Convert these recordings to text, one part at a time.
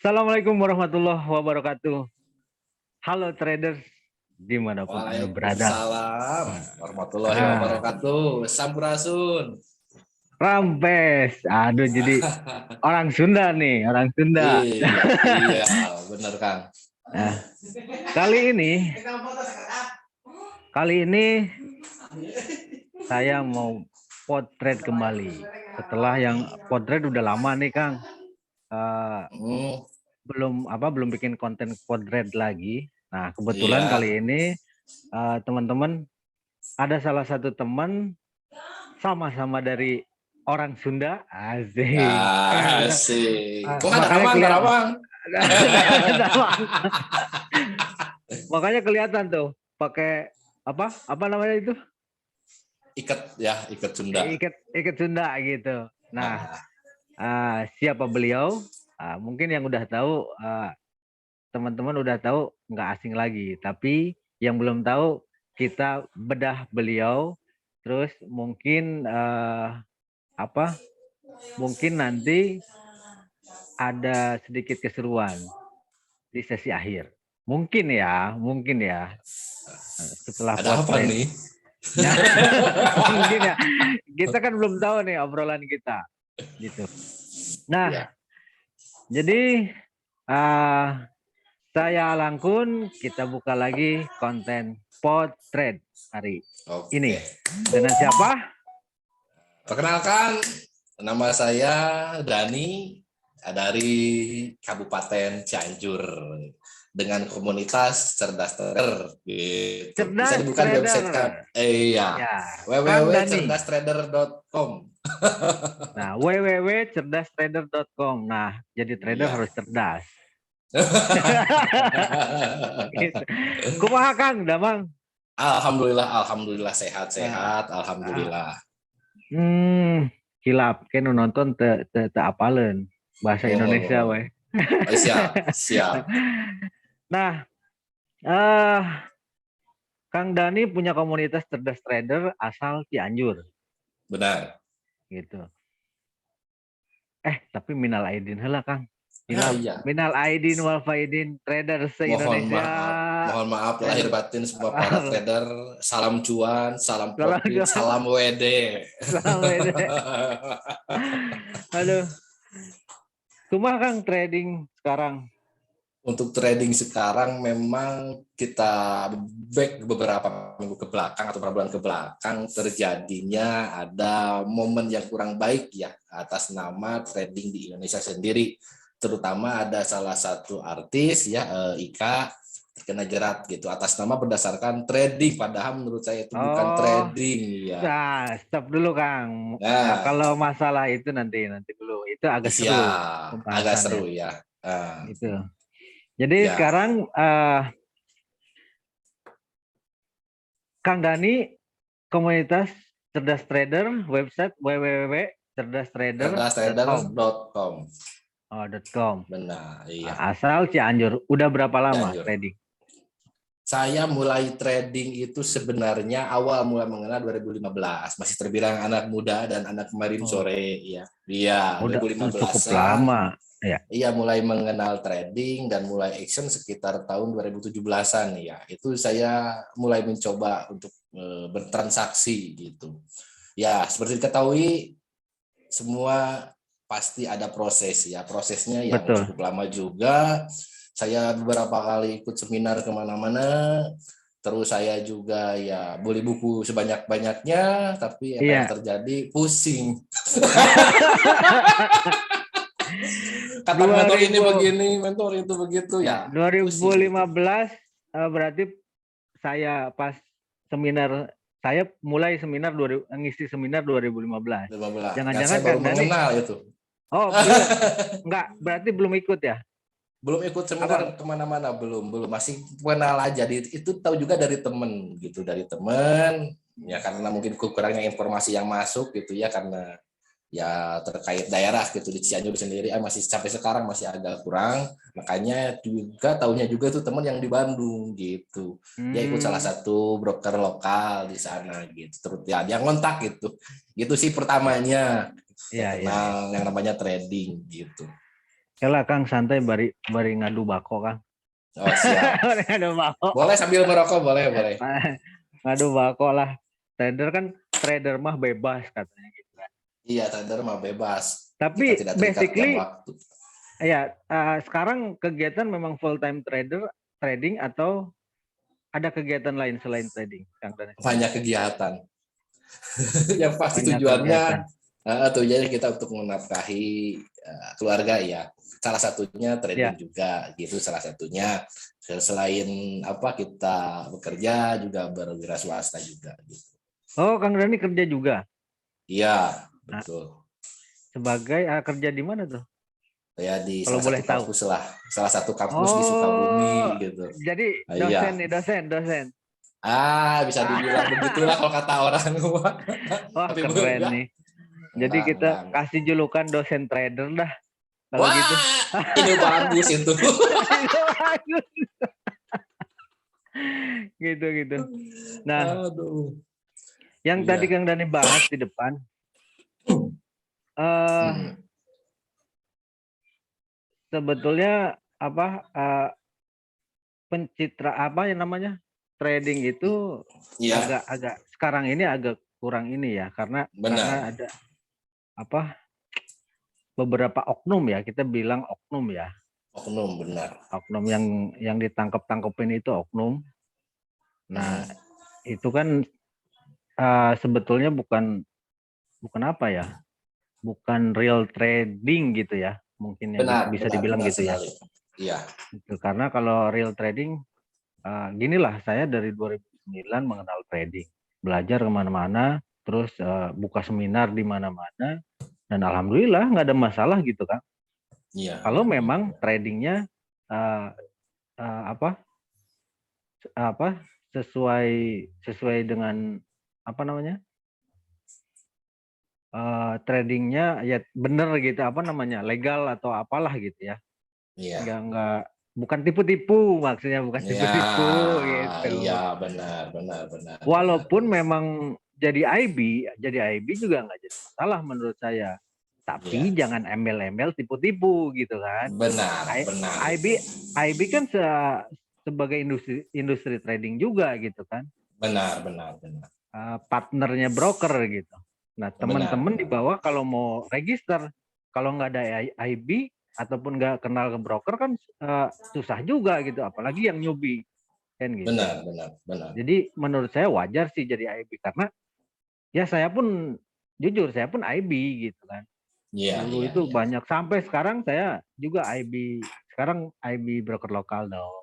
Assalamualaikum warahmatullahi wabarakatuh. Halo traders, dimanapun Anda berada. Waalaikumsalam warahmatullahi Ah, wabarakatuh. Sampurasun. Rampes. Aduh, jadi orang Sunda nih, orang Sunda. Iya, iya, bener Kang. Nah, kali ini, kali ini saya mau potret kembali. Setelah yang potret udah lama nih, Kang. Eh, Hmm, belum bikin konten potret lagi. Nah, kebetulan iya. kali ini teman-teman ada salah satu teman sama-sama dari orang Sunda, asik. Asik. Kok ada Makanya Ramang, ada kelihatan, Ramang? makanya kelihatan tuh pakai apa namanya itu, Ikat ya, ikat Sunda. ikat Sunda gitu. Nah, Ah, siapa beliau? Mungkin yang udah tahu, teman-teman udah tahu, nggak asing lagi. Tapi yang belum tahu, kita bedah beliau. Terus mungkin apa? Mungkin nanti ada sedikit keseruan di sesi akhir. Mungkin ya setelah ada apa potret. nih? Nah, mungkin ya. Kita kan belum tahu nih obrolan kita, gitu. Nah, Ya, jadi uh, saya Langkun, kita buka lagi konten potret hari oke. ini. Dengan siapa? Perkenalkan, nama saya Dani dari Kabupaten Cianjur dengan komunitas Cerdas Trader gitu. Bisa Cerdas dibuka di website kan? Trader. Iya, Ya, Kang Dani. www.cerdastrader.com. Nah, www.cerdastrader.com. Nah, jadi trader Iya. harus cerdas. Gitu. Kumaha Kang, Damang? Alhamdulillah, alhamdulillah Nah, sehat-sehat, ah, alhamdulillah. hilap, kan nonton te apaleun bahasa Mohon, Indonesia mohon. we. Oh, siap, siap. Nah, eh Kang Dani punya komunitas cerdas trader asal Cianjur, Benar. gitu. Tapi minal aidin heula Kang. Ah, Hilap. iya. Minal aidin wal faidin trader Mohon se-Indonesia. maaf, mohon maaf lahir Trader. batin semua para trader. Salam cuan, salam Salam profit, salam WD. salam. Aduh, kumaha Kang trading sekarang? Untuk trading sekarang memang kita back beberapa minggu ke belakang atau beberapa bulan ke belakang terjadinya ada momen yang kurang baik ya atas nama trading di Indonesia sendiri. Terutama ada salah satu artis ya Ika terkena jerat gitu atas nama berdasarkan trading, padahal menurut saya itu bukan Oh, trading ya. nah, stop dulu Kang. Nah, Kalau masalah itu nanti dulu. Itu agak iya seru agak pembahasannya. seru ya. Itu. Jadi Ya, sekarang Kang Dani komunitas cerdas trader, website www.cerdastrader.com. cerdastrader.com. Oh, .com. Benar, iya. Asal Cianjur. Udah berapa lama Cianjur. trading? Saya mulai trading itu sebenarnya awal mulai mengenal 2015. Masih terbilang anak muda dan anak kemarin Oh, sore ya. Iya, udah cukup 2015-an. lama. Ya. Iya, mulai mengenal trading dan mulai action sekitar tahun 2017-an ya. Itu saya mulai mencoba untuk bertransaksi gitu. Ya, seperti diketahui semua pasti ada proses ya. Prosesnya yang Betul. cukup lama juga. Saya beberapa kali ikut seminar kemana-mana. Terus saya juga ya beli buku sebanyak-banyaknya, tapi apa yang Iya. terjadi pusing. Kata mentor ini 2000 begini, mentor itu begitu ya, ya, pusing gitu. 2015 berarti saya pas seminar, saya mulai seminar ngisi seminar 2015. 15. Dan Jangan-jangan saya baru Kang Dani, mengenal itu. oh belum, enggak, berarti belum ikut ya? Belum ikut seminar Apa? kemana-mana, belum masih kenal aja. Itu tahu juga dari temen gitu, dari temen ya karena mungkin kurangnya informasi yang masuk gitu ya karena ya terkait daerah gitu di Cianjur sendiri masih sampai sekarang masih agak kurang, makanya juga tahunya juga tuh temen yang di Bandung gitu, dia ikut salah Hmm, satu broker lokal di sana gitu, terus ya dia ngontak gitu sih pertamanya iya, saya iya, iya. kenal yang namanya trading gitu. Yalah Kang, santai bari bari ngadu bako Kang. Oh, siap. Bari ngadu bako. Boleh sambil merokok, boleh, boleh. Ngadu bako lah. Trader mah bebas katanya gitu kan. Iya, trader mah bebas. Tapi Kita tidak terikat jam basically waktu. ya sekarang kegiatan memang full time trading atau ada kegiatan lain selain trading, Kang Danes? Banyak kegiatan. Yang pasti Banyak tujuannya kegiatan. tujuannya kita untuk menafkahi keluarga ya. Salah satunya Ya. trading juga gitu, salah satunya selain apa kita bekerja juga berwira swasta juga gitu. Oh, Kang Dani kerja juga. Iya, Nah, betul. sebagai kerja di mana tuh? Saya di Kalau salah boleh satu tahu. kampus lah, salah satu kampus di Oh, Sukabumi gitu. jadi dosen Iya. nih, dosen. Bisa dibilang begitulah kalau kata orang. Wah, Tapi keren enggak. nih. Jadi kita Enggak. kasih julukan dosen trader dah. Kalau Wah, gitu. ini bagus itu. Gitu. Nah, Aduh. yang tadi Iya. Kang Dani bahas di depan, sebetulnya apa pencitra apa yang namanya trading itu Iya, agak sekarang ini agak kurang ini ya karena benar. ada apa beberapa oknum ya, kita bilang oknum ya, Oknum, benar. oknum yang ditangkap-tangkepin itu oknum. Nah, Hmm. itu kan sebetulnya bukan apa ya, bukan real trading gitu ya, mungkin yang bisa dibilang Benar gitu ya. sekali. Iya. Gitu. Karena kalau real trading, ginilah saya dari 2009 mengenal trading, belajar kemana-mana, terus buka seminar di mana-mana, dan alhamdulillah nggak ada masalah gitu kan. Iya. Kalau memang tradingnya apa sesuai dengan apa namanya tradingnya ya bener gitu, apa namanya legal atau apalah gitu ya, Iya. nggak bukan tipu-tipu, maksudnya bukan Ya, tipu-tipu gitu. iya benar. Walaupun memang jadi IB juga nggak jadi masalah menurut saya, tapi Iya. jangan embel-embel tipu-tipu gitu kan. Benar itu. IB kan sebagai industri trading juga gitu kan, Benar. partnernya broker gitu. Nah, teman-teman di Benar. bawah kalau mau register, kalau nggak ada IB ataupun nggak kenal ke broker kan susah juga gitu, apalagi yang newbie kan gitu. Benar. Jadi menurut saya wajar sih jadi IB karena ya saya pun jujur saya pun IB gitu kan. Dulu Iya. itu banyak, sampai sekarang saya juga IB, sekarang IB broker lokal dong.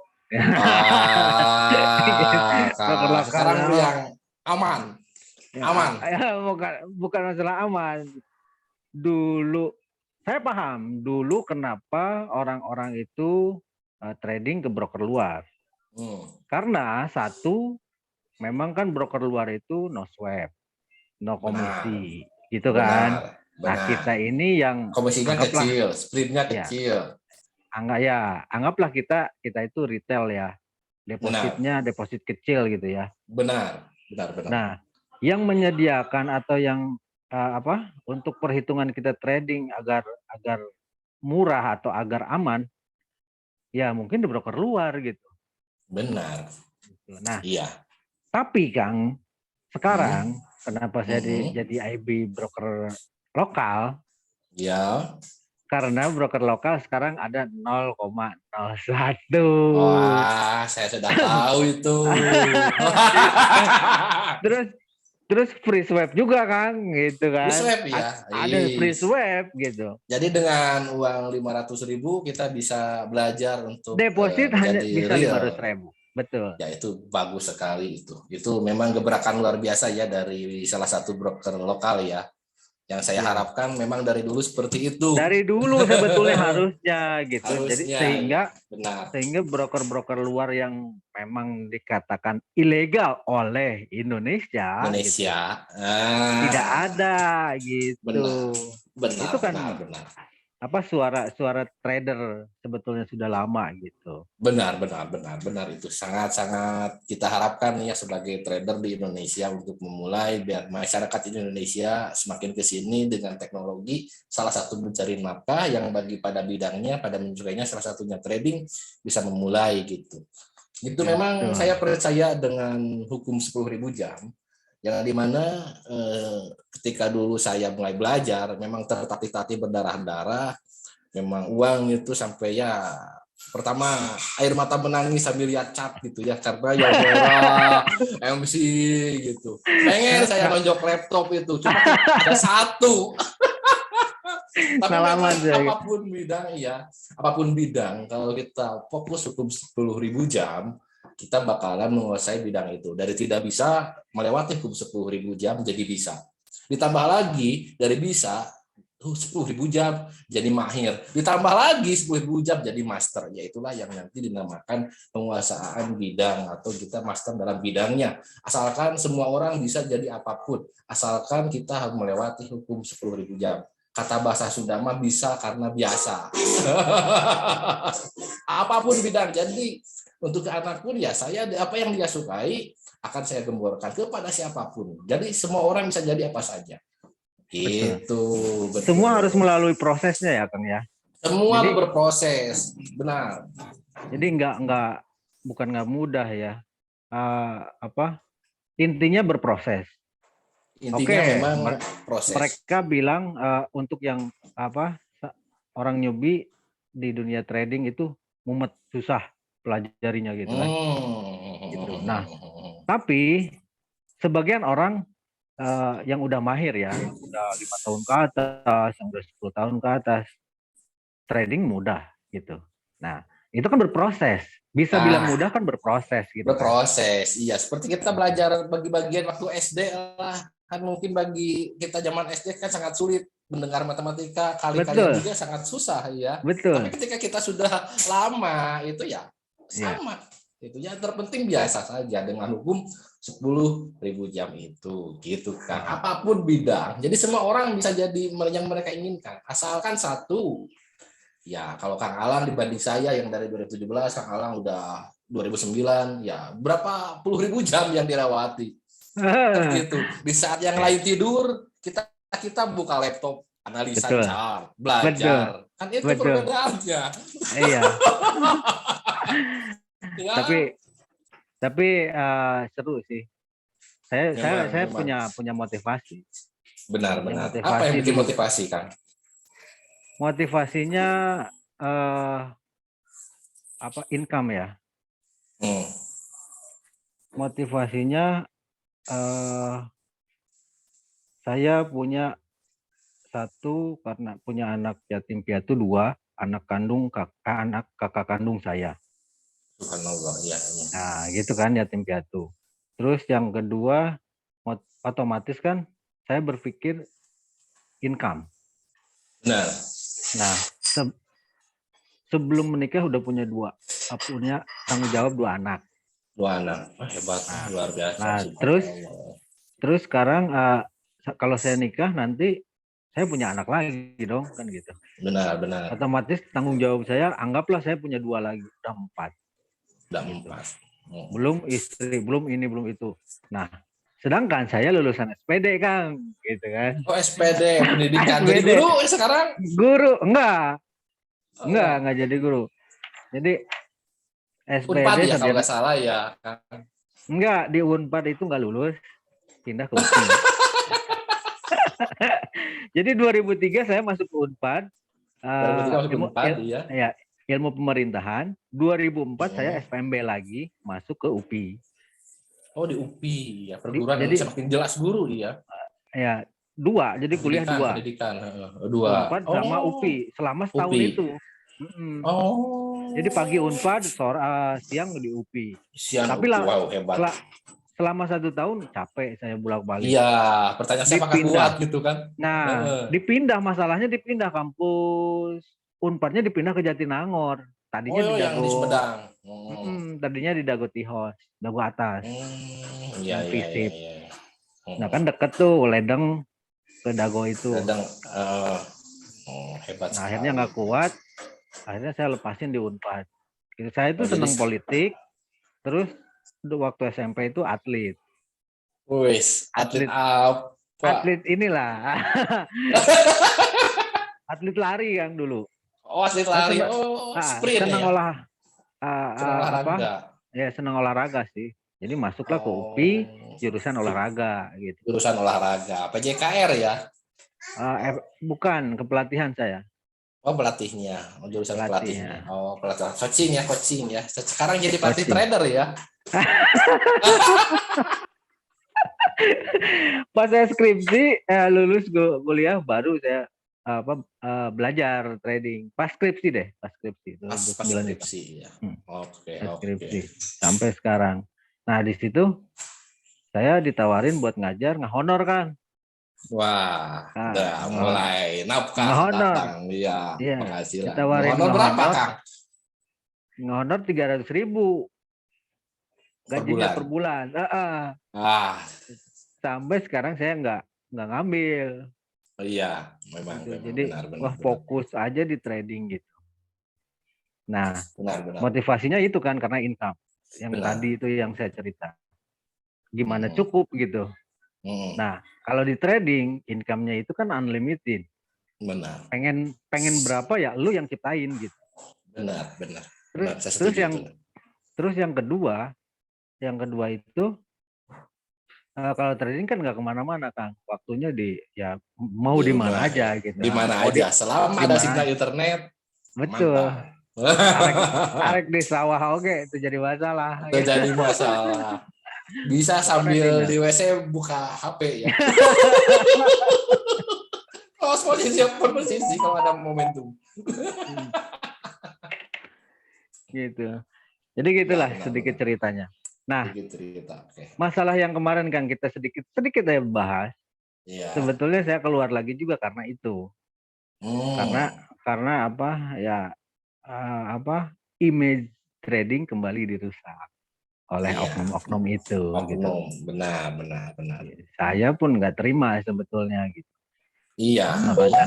Broker lokal Sekarang dong. yang aman. Ya, bukan masalah aman. Dulu saya paham dulu kenapa orang-orang itu trading ke broker luar. Karena satu, memang kan broker luar itu no swap, no komisi, gitu kan. Nah, kita ini yang Komisinya anggaplah kecil, spreadnya ya, kecil. anggaplah kita itu retail ya, Benar. deposit kecil gitu ya. Benar. Nah, yang menyediakan atau yang untuk perhitungan kita trading agar murah atau agar aman, ya mungkin di broker luar gitu. Benar. Nah, Iya. tapi Kang, sekarang kenapa saya jadi IB broker lokal? Ya. Karena broker lokal sekarang ada 0,01. Wah, saya sudah tahu itu. terus free swap juga Kang, gitu Free kan. swap ya. Ada free swap gitu. Jadi dengan uang 500.000 kita bisa belajar untuk Deposit hanya menjadi bisa real. 500.000. Betul. Ya itu bagus sekali itu. Itu memang gebrakan luar biasa ya dari salah satu broker lokal ya. Yang saya harapkan memang dari dulu seperti itu. Dari dulu sebetulnya harusnya gitu. Jadi Harusnya benar. sehingga broker-broker luar yang memang dikatakan ilegal oleh Indonesia gitu, tidak ada gitu. Benar. Itu kan Benar. suara trader sebetulnya sudah lama gitu. Benar itu sangat kita harapkan ya sebagai trader di Indonesia untuk memulai biar masyarakat Indonesia semakin ke sini dengan teknologi, salah satu mencari nafkah yang bagi pada bidangnya pada menyukainya salah satunya trading bisa memulai gitu. Itu Ya, memang betul. saya percaya dengan hukum 10.000 jam yang dimana ketika dulu saya mulai belajar memang tertatih-tatih berdarah-darah, memang uang itu sampai ya pertama air mata menangis sambil lihat cat gitu ya karena yang merah MC gitu, pengen saya nonjok laptop itu cuma ada satu. Tapi Pengalaman memang saya. apapun bidang kalau kita fokus hukum 10.000 jam kita bakalan menguasai bidang itu dari tidak bisa melewati hukum 10.000 jam jadi bisa, ditambah lagi dari bisa 10.000 jam jadi mahir, ditambah lagi 10.000 jam jadi master, yaitulah yang nanti dinamakan penguasaan bidang atau kita master dalam bidangnya. Asalkan semua orang bisa jadi apapun, asalkan kita harus melewati hukum 10.000 jam. Kata bahasa Sunda mah bisa karena biasa. Apapun bidang. Jadi untuk ke anak pun ya saya apa yang dia sukai akan saya gemborkan kepada siapapun. Jadi semua orang bisa jadi apa saja. Betul. Gitu, Semua harus betul. melalui prosesnya ya, Kang ya. Semua Jadi berproses, benar. jadi bukan nggak mudah ya. Intinya berproses. Intinya Oke, memang proses. mereka bilang untuk yang orang newbie di dunia trading itu mumet, susah pelajarinya gitu kan. Gitu. Nah, tapi sebagian orang yang udah mahir ya, yang udah 5 tahun ke atas, yang udah 10 tahun ke atas, trading mudah gitu. Nah, itu kan berproses. Bisa bilang Nah, mudah kan berproses gitu kan. berproses. Iya, seperti kita belajar bagi bagian waktu SD lah. Kan mungkin bagi kita zaman SD kan sangat sulit mendengar matematika, kali-kalian Betul, juga sangat susah ya. Tapi betul. ketika kita sudah lama itu ya Ya, sama. Itu ya terpenting biasa saja dengan hukum 10.000 jam itu gitu kan. ya. Apapun bidang. Jadi semua orang bisa jadi yang mereka inginkan. Asalkan satu. Ya, kalau Kang Alang dibanding saya yang dari 2017, Kang Alang udah 2009, ya berapa puluh ribu jam yang dilewati. Kan gitu. Di saat yang lain tidur, kita buka laptop, analisa Betul, chart, betul, belajar. Kan itu betul. perbedaannya. Iya. Ya, Tapi seru sih. Saya memang punya motivasi. Punya benar-benar. Apa yang motivasi bikin dulu. motivasi, Kang? Motivasinya eh, income ya. Hmm. Motivasinya eh, saya punya satu karena punya anak yatim piatu, dua anak kakak kandung saya. Subhanallah, ya, ya. Nah, gitu kan yatim piatu. Terus yang kedua otomatis kan saya berpikir income. Benar. Nah, sebelum menikah udah punya tanggung jawab dua anak. Dua anak. Hebat, Nah, luar biasa. nah Subhanallah. terus sekarang kalau saya nikah nanti saya punya anak lagi dong kan gitu. Benar. Otomatis tanggung jawab saya anggaplah saya punya dua lagi, udah 4 Udah gitu. 4. Belum istri, belum ini, belum itu. Nah, sedangkan saya lulusan SPD Kang, gitu kan. Oh, SPD, pendidikan. Jadi SPD, guru sekarang? guru enggak Oh, enggak. jadi guru. Jadi Unpad SPD ya kalau sarjana nggak salah ya. enggak di Unpad itu enggak lulus, pindah ke UPI. Jadi 2003 saya masuk ke Unpad, 2003 masuk Unpad ya. ya, ilmu pemerintahan. 2004 saya SPMB lagi masuk ke UPI. Oh, di UPI ya, perguruan yang Jadi semakin jelas guru ya. ya dua, jadi kuliah dua. Pendidikan. Dua. Unpad sama Oh, UPI selama setahun UPI. itu. Jadi pagi Oh. Unpad, siang di UPI. Sian Tapi UPI, wow hebat. selama 1 tahun capek saya bolak-balik. Iya, pertanyaan saya apakah kuat Dipindah. gitu kan? Nah, masalahnya dipindah kampus. Unpadnya dipindah ke Jatinangor. Tadinya di Oh, yang di Dago. Sumedang. Tadinya di Dago Tihos, Dago atas. Iya, Yang iya, iya, Visip. iya. Nah kan deket tuh Ledeng ke Dago itu. Kadang Hebat Nah, akhirnya sekali. nggak kuat, akhirnya saya lepasin di Unpad. Gitu. Saya itu Oh, jadi, senang politik, terus waktu SMP itu atlet. wis, atlet Atlet apa? atlet inilah. Atlet lari yang dulu. Oh, atlet Saya lari. senang Oh, sprint senang ya? ah, Senang apa? olahraga. Ya senang olahraga sih. Jadi masuklah ke UPI Oh, jurusan olahraga gitu. jurusan olahraga. PJKR ya? Bukan kepelatihan saya, Oh, pelatihnya. Oh, jurusan pelatih ya, pelatihnya. Oh, pelatih. Coaching ya. Sekarang jadi pelatih coaching. trader ya? Pas saya skripsi lulus kuliah baru saya belajar trading. Pas skripsi deh, pas skripsi Pas 2009 itu. skripsi ya. Oke, Pas oke. skripsi sampai sekarang. Nah di situ saya ditawarin buat ngajar ngehonor kan. Wah, udah Nah, mulai nafkah ngehonor, datang. Ya, iya, penghasilan. ditawarin Honor berapa, ngehonor, Kang? ngehonor 300.000 Per gajinya bulan? per bulan. Ah, Sampai sekarang saya nggak ngambil iya, memang, gitu. memang Jadi benar, benar, wah benar, fokus aja di trading gitu. Nah benar, benar, motivasinya itu kan karena income. Yang tadi benar. itu yang saya cerita. Gimana Hmm, cukup gitu. hmm, Nah kalau di trading income-nya itu kan unlimited. benar, Pengen berapa ya lu yang ciptain gitu. benar, benar, Terus benar. Saya terus setuju yang itu. terus yang kedua itu kalau trading kan nggak kemana-mana Kang. Waktunya ya mau Di di rumah mana ya, aja gitu. di mana Mau aja. Selama di ada mana sinyal internet, betul. mantap. Arek arek di sawah oke itu jadi masalah. Itu jadi masalah. Bisa Pokoknya sambil sinyal. di WC buka HP ya. Oh, posisi kalau ada momentum. Hmm, gitu. Jadi Ya, gitulah sedikit benar-benar. ceritanya. Nah, Sedikit cerita. Oke. masalah yang kemarin kan kita sedikit saya bahas. Iya. Sebetulnya saya keluar lagi juga karena itu. Karena Hmm. karena apa ya image trading kembali dirusak oleh Iya. oknum-oknum itu gitu. Oknum. Benar, benar, benar. Saya pun nggak terima sebetulnya gitu. Iya. Makanya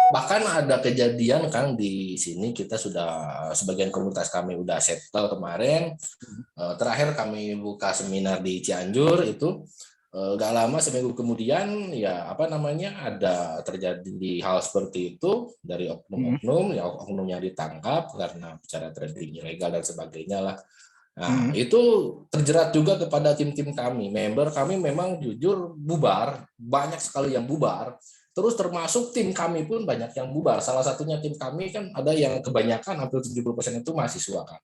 Bahkan ada kejadian kan di sini kita sudah sebagian komunitas kami udah settle kemarin. Terakhir kami buka seminar di Cianjur itu gak lama seminggu kemudian ya apa namanya ada terjadi hal seperti itu dari oknum-oknum ya oknum yang ditangkap karena bicara trading ilegal dan sebagainya lah. Nah, itu terjerat juga kepada tim-tim kami. Member kami memang jujur bubar, banyak sekali yang bubar. Terus termasuk tim kami pun banyak yang bubar. Salah satunya tim kami kan ada yang kebanyakan hampir 70% itu mahasiswa kan.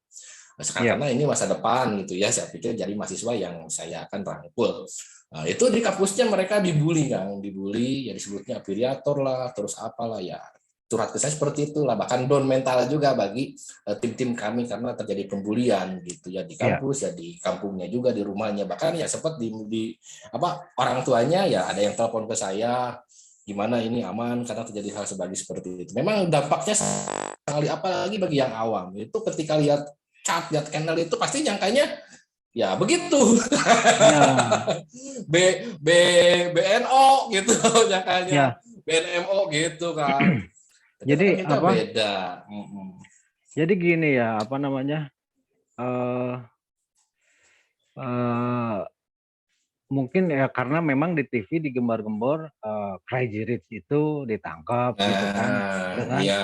Nah, ya karena ini masa depan gitu ya, saya pikir jadi mahasiswa yang saya akan rangkul. Nah, itu di kampusnya mereka dibully kan, dibully ya disebutnya afiliator lah, terus apalah ya curhat ke saya seperti itulah, bahkan down mental juga bagi tim-tim kami karena terjadi pembulian gitu ya di ya kampus ya di kampungnya juga di rumahnya bahkan ya sempat di apa orang tuanya ya ada yang telepon ke saya gimana ini aman karena terjadi hal seperti itu. Memang dampaknya sekali apalagi bagi yang awam itu ketika lihat chart lihat candle itu pasti nyangkanya ya begitu. ya B B BNO gitu nyangkanya ya BNMO gitu kan. Ternyata kan jadi kita apa beda. jadi gini ya apa namanya eh eh, mungkin ya karena memang di TV digembar-gembor Crazy Rich itu ditangkap gitu kan ya Nah, kan iya.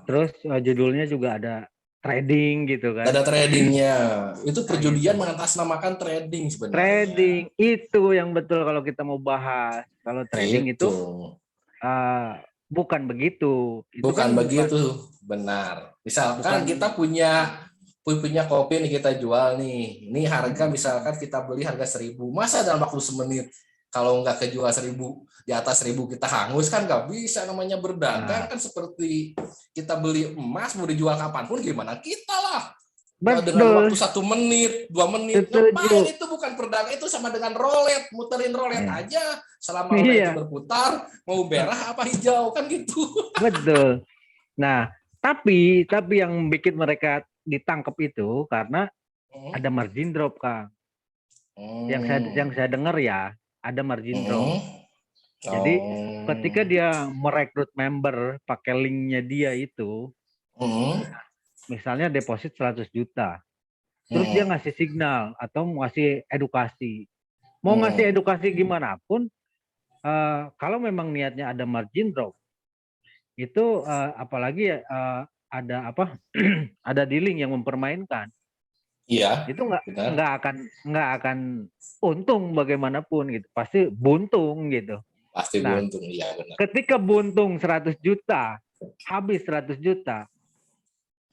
terus judulnya juga ada trading gitu kan Ada tradingnya. Itu nah gitu perjudian mengatasnamakan trading sebenarnya. trading itu yang betul kalau kita mau bahas kalau trading Itu. itu eh, bukan begitu itu Bukan kan begitu, benar. Misalkan bukan kita punya kopi nih kita jual nih. Ini harga misalkan kita beli harga 1.000. Masa dalam waktu semenit kalau nggak kejual 1.000 di atas 1.000 kita hangus kan nggak bisa namanya berdagang nah kan seperti kita beli emas mau dijual kapanpun gimana kita lah. Dengan waktu betul 1 menit, 2 menit, ngapain setuju itu bukan perdagangan itu sama dengan rolet, muterin rolet ya aja. Selama rolet itu iya berputar, mau merah apa hijau kan gitu. betul. Nah, tapi yang bikin mereka ditangkap itu karena Hmm. ada margin drop, Kang. Yang Hmm. saya dengar ya, ada margin drop. Hmm. Jadi Oh. ketika dia merekrut member pakai linknya dia itu, misalnya deposit 100 juta, terus dia ngasih signal atau ngasih edukasi. Mau ngasih edukasi gimana pun, kalau memang niatnya ada margin drop, itu apalagi ada apa? Ada dealing yang mempermainkan. Iya, Itu benar. nggak akan untung bagaimanapun gitu. Pasti buntung gitu. Pasti Nah, beruntung, iya benar. ketika buntung 100 juta, habis 100 juta,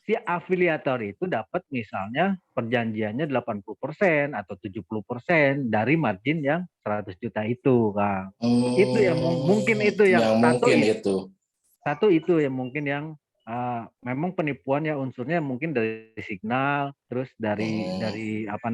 si afiliator itu dapat misalnya perjanjiannya 80% atau 70% dari margin yang 100 juta itu, Kang. Itu yang mungkin itu yang Yang mungkin itu. satu itu yang mungkin yang memang penipuan ya unsurnya mungkin dari signal, terus dari apa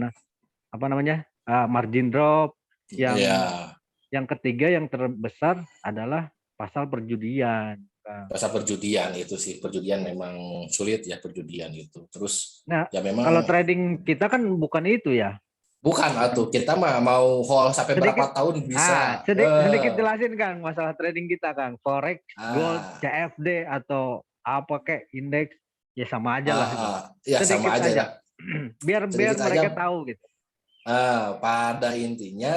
namanya? Margin drop, yang Ya, yang ketiga yang terbesar adalah pasal perjudian, Kang. pasar perjudian itu sih, perjudian memang sulit ya perjudian itu. Terus Nah, ya kalau memang trading kita kan bukan itu ya. bukan atuh, kita mah mau hold sampai Sedikit berapa tahun bisa. sedikit jelasin Kang masalah trading kita Kang. Forex, gold, Ah, CFD atau apa kayak indeks ya sama aja lah gitu. ya Sedikit sama aja aja. lah. biar biar Sedikit mereka aja. tahu gitu. Pada intinya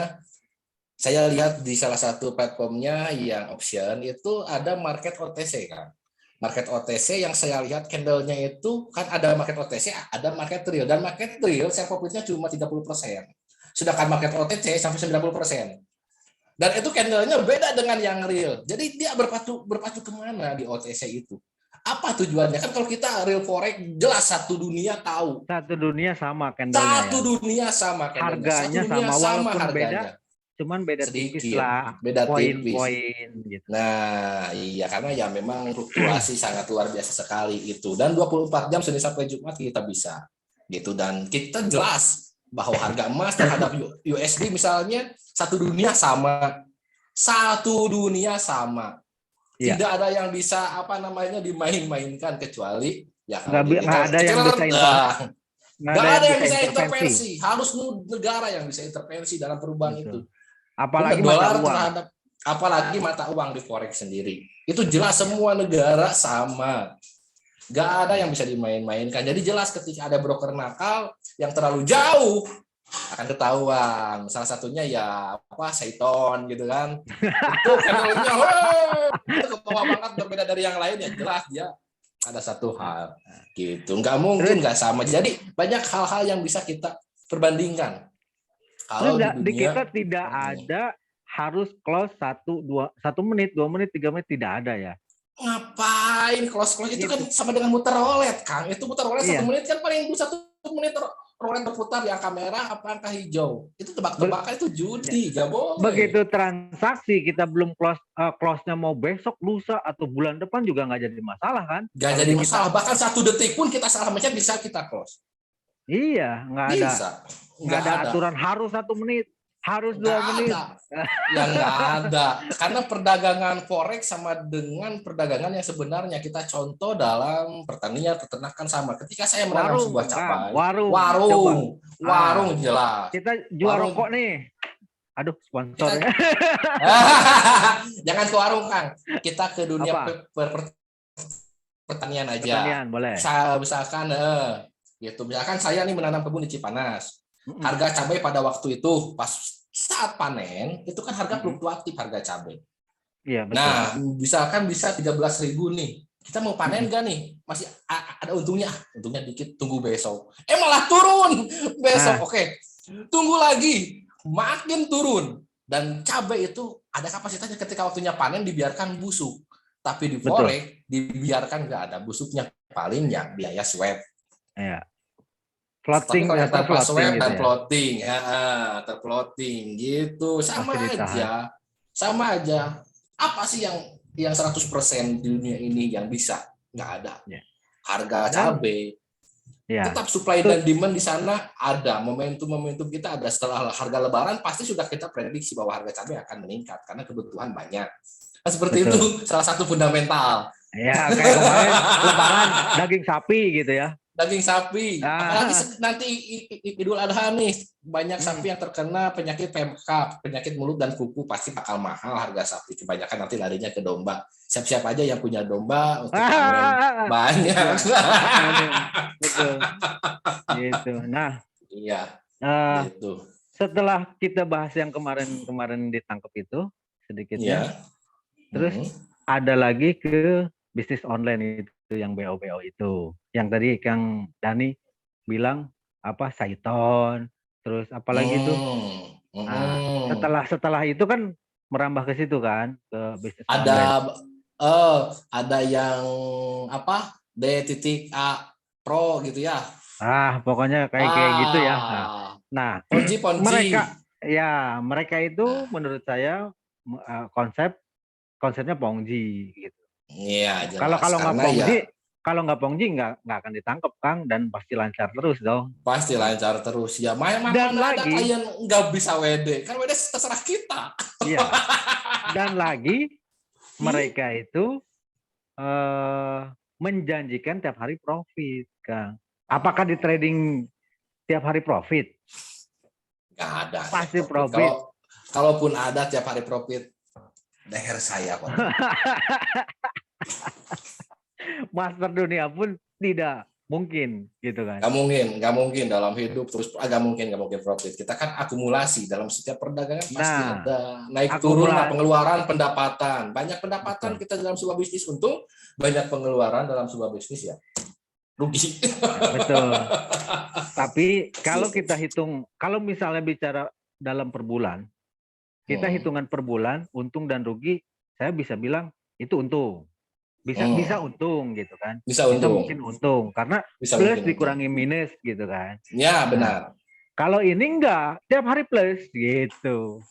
saya lihat di salah satu platformnya yang option itu ada market OTC kan. Market OTC yang saya lihat candle-nya itu kan ada market OTC, ada market real, dan market real share profitnya cuma 30%. Sedangkan market OTC sampai 90%. Dan itu candle-nya beda dengan yang real. Jadi dia berpacu kemana di OTC itu? Apa tujuannya? Kan kalau kita real forex jelas satu dunia tahu. Satu dunia sama candlenya ya. Satu dunia sama candlenya. Satu Harganya dunia sama sama walaupun beda, harganya. cuman beda tipis Sedikit, lah, beda tipis. poin-poin gitu. Nah, iya karena ya memang fluktuasi sangat luar biasa sekali itu. Dan 24 jam Senin sampai Jumat kita bisa. Gitu, dan kita jelas bahwa harga emas terhadap USD misalnya satu dunia sama. Satu dunia sama. Iya. Tidak ada yang bisa dimain-mainkan kecuali ya kalau Nggak ada yang bisa nggak ada yang bisa intervensi. Harus negara yang bisa intervensi dalam perubahan itu. Apalagi dolar mata uang. terhadap apalagi mata uang di forex sendiri. Itu jelas semua negara sama. Nggak ada yang bisa dimain-mainkan. Jadi jelas ketika ada broker nakal yang terlalu jauh akan ketahuan. Salah satunya ya Saiton gitu kan. Itu candlenya itu ke bawah banget, berbeda dari yang lain ya, jelas dia ada satu hal gitu. Nggak mungkin nggak sama. Jadi banyak hal-hal yang bisa kita perbandingkan. Kalau di kita tidak ada harus close 1 menit, 2 menit, 3 menit, tidak ada ya. Ngapain close itu kan sama dengan muter roulette, Kang. Itu muter roulette 1 menit kan paling 1 menit roulette berputar di angka merah apa angka hijau. Itu tebak-tebakan, itu judi, nggak boleh. Begitu transaksi kita belum close-nya mau besok, lusa atau bulan depan juga nggak jadi masalah kan? Nggak jadi masalah. Bahkan 1 detik pun kita salah mencet bisa kita close. Iya, nggak ada aturan harus 1 menit, harus 2 menit. Yang nggak ada. Karena perdagangan forex sama dengan perdagangan yang sebenarnya. Kita contoh dalam pertanian, peternakan sama. Ketika saya menanam sebuah cabai, warung jelas. Kita jual rokok nih. Aduh, sponsornya. Jangan ke warung, Kang. Kita ke dunia pertanian aja. Pertanian, boleh. Misalkan saya nih menanam kebun di Cipanas. Harga cabai pada waktu itu pas saat panen itu kan harga fluktuatif harga cabai. Iya, betul. Nah, misalkan bisa 13.000 nih. Kita mau panen nggak nih? Masih ada untungnya dikit, tunggu besok. Malah turun besok. Oke. Tunggu lagi, makin turun. Dan cabai itu ada kapasitasnya ketika waktunya panen dibiarkan busuk. Tapi di forex dibiarkan nggak ada busuknya, paling ya biaya swap. Iya. Floating atau floating dan floating, terfloating gitu, sama aja. Apa sih yang 100% di dunia ini yang bisa? Nggak ada. Harga cabai, tetap supply dan demand di sana ada. Momentum kita ada. Setelah harga Lebaran pasti sudah kita prediksi bahwa harga cabai akan meningkat karena kebutuhan banyak. Nah, seperti itu salah satu fundamental. Ya, kayak kemarin Lebaran daging sapi gitu ya. Daging sapi. Apalagi Ah, nanti Idul Adha nih, banyak sapi yang terkena penyakit PMK, penyakit mulut dan kuku, pasti bakal mahal harga sapi. Kebanyakan nanti larinya ke domba. Siap-siap aja yang punya domba untuk panen banyak. ya, panen betul gitu. Nah, Iya, eh, gitu. setelah kita bahas yang kemarin-kemarin ditangkap itu sedikitnya, Iya. terus Hmm. ada lagi ke bisnis online itu yang BO-BO itu. Yang tadi Kang Dani bilang apa Saiton, terus apalagi itu. Hmm. Nah, Hmm. setelah itu kan merambah ke situ kan, ke bisnis Ada online. ada yang apa? D titik A Pro gitu ya. Pokoknya kayak gitu ya. Nah, Ponzi Ponzi. mereka mereka itu Nah, menurut saya konsepnya Pongji gitu. iya Kalau jelas kalau nggak karena ya Pongji, kalau nggak Pongji nggak akan ditangkap Kang dan pasti lancar terus dong. pasti Gitu. lancar terus ya. Dan Mana ada lagi, klien nggak bisa WD? Kan WD terserah kita. ya, dan lagi Hmm? mereka itu eh, menjanjikan tiap hari profit, Kang. Apakah di Oh, trading tiap hari profit? nggak ada tiap Pasti profit. profit. Kalaupun ada tiap hari profit, leher saya potong. Master dunia pun tidak mungkin gitu kan. Nggak mungkin dalam hidup terus nggak mungkin profit. Kita kan akumulasi dalam setiap perdagangan pasti Nah, ada naik turun lah akumulasi pengeluaran pendapatan. Banyak pendapatan betul. kita dalam sebuah bisnis untung, banyak pengeluaran dalam sebuah bisnis ya rugi. Ya, betul. Tapi kalau Gitu. kita hitung, kalau misalnya bicara dalam per bulan, kita Hmm. hitungan per bulan, untung dan rugi, saya bisa bilang itu untung. Bisa Hmm. untung gitu kan. Bisa Bisa untung, mungkin untung karena bisa plus mungkin untung. dikurangi minus gitu kan. Ya Nah, benar. kalau ini enggak, tiap hari plus gitu.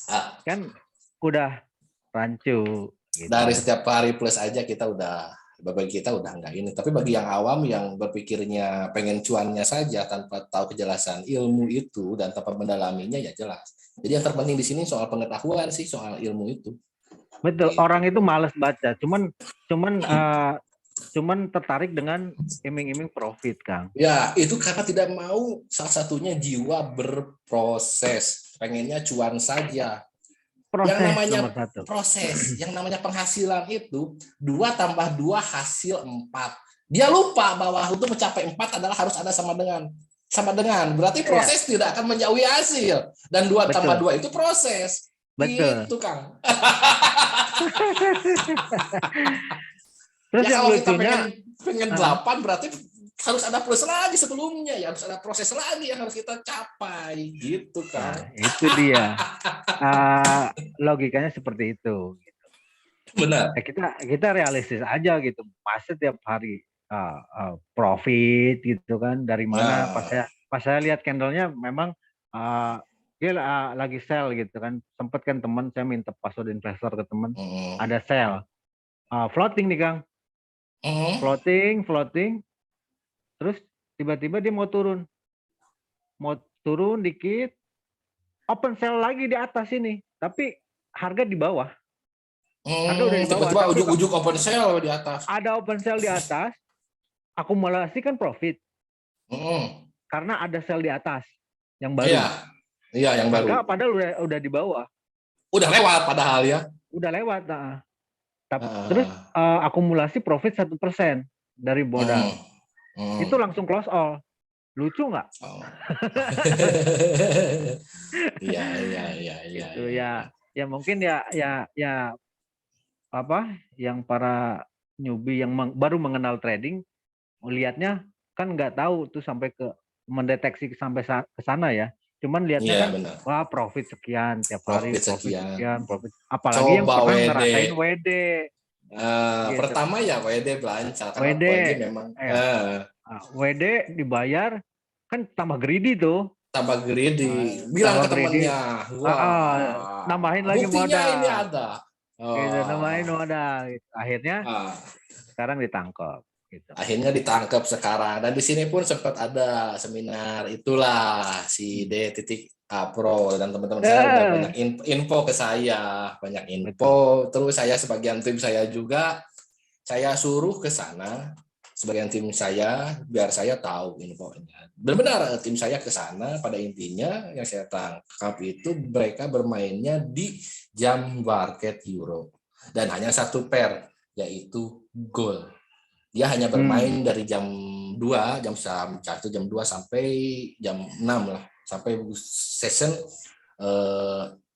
Ah, Kan udah rancu gitu dari kan. setiap hari plus aja kita udah bagi kita udah nggak ini. Tapi bagi yang awam yang berpikirnya pengen cuannya saja tanpa tahu kejelasan ilmu itu dan tanpa mendalaminya ya jelas. Jadi yang terpenting di sini soal pengetahuan sih soal ilmu itu. Betul, orang Gitu. itu malas baca, cuman cuman cuman tertarik dengan iming-iming profit, Kang. Ya itu karena tidak mau salah satunya jiwa berproses, pengennya cuan saja. Yang Proses namanya nomor satu. proses, yang namanya penghasilan itu 2 tambah 2 hasil 4. Dia lupa bahwa untuk mencapai 4 adalah harus ada sama dengan. Berarti Iya, proses tidak akan menjauhi hasil. Dan 2 tambah betul, 2 itu proses. betul. Gitu, Kang. Terus Ya yang kalau kita lucunya, pengen pengen uh, 8 berarti harus ada plus lagi sebelumnya ya, harus ada proses lagi yang harus kita capai gitu, nah Kang. itu dia. Uh, Logikanya seperti itu. Benar. Kita realistis aja gitu. Masa tiap hari profit gitu kan? Dari mana? Nah, Pas saya lihat candlenya memang uh, dia lagi sell gitu kan. Sempet kan teman saya minta password investor ke teman. mm, Ada sell. Floating nih Kang. mm, Floating. Terus tiba-tiba dia mau turun. Mau turun dikit. Open sell lagi di atas ini. Tapi harga di bawah. Harga udah di bawah. tiba-tiba Tapi ujuk-ujuk open sale di atas. ada open sell di atas. Akumulasi kan profit. Mm, Karena ada sel di atas yang baru. iya, iya yang Harga baru. padahal udah di bawah, Udah lewat padahal ya. udah lewat. Nah. Terus Uh, akumulasi profit 1% dari mm, modal. Itu mm, langsung close all. Lucu nggak? oh. Iya, iya, iya, iya, Gitu iya, iya. ya. Ya mungkin ya apa yang para newbie yang baru mengenal trading lihatnya kan nggak tahu tuh sampai ke mendeteksi sampai ke sana ya. Cuman lihatnya Iya kan benar. wah profit sekian tiap hari, Profit profit sekian. sekian, profit. Apalagi yang Coba pernah WD. ngerasain WD gitu. Pertama ya WD belancar karena WD WD memang WD dibayar kan tambah greedy tuh. tambah greedy. Bilang Tambah ke greedy. temennya, Nambahin wah, lagi buktinya ini modal. ada. Gitu, nambahin Oh, modal. Gitu. Akhirnya ah, sekarang ditangkap gitu. akhirnya ditangkap sekarang. Dan di sini pun sempat ada seminar itulah si D titik A Pro dan teman-teman saya udah banyak Eh, info ke saya, banyak info. betul. Terus saya sebagian tim saya juga saya suruh ke sana sebagian tim saya biar saya tahu infonya. Benar-benar tim saya ke sana pada intinya yang saya tangkap itu mereka bermainnya di jam market Euro dan hanya satu pair yaitu gol. Dia hanya bermain dari jam 2, jam 2 sampai jam 6 lah, sampai session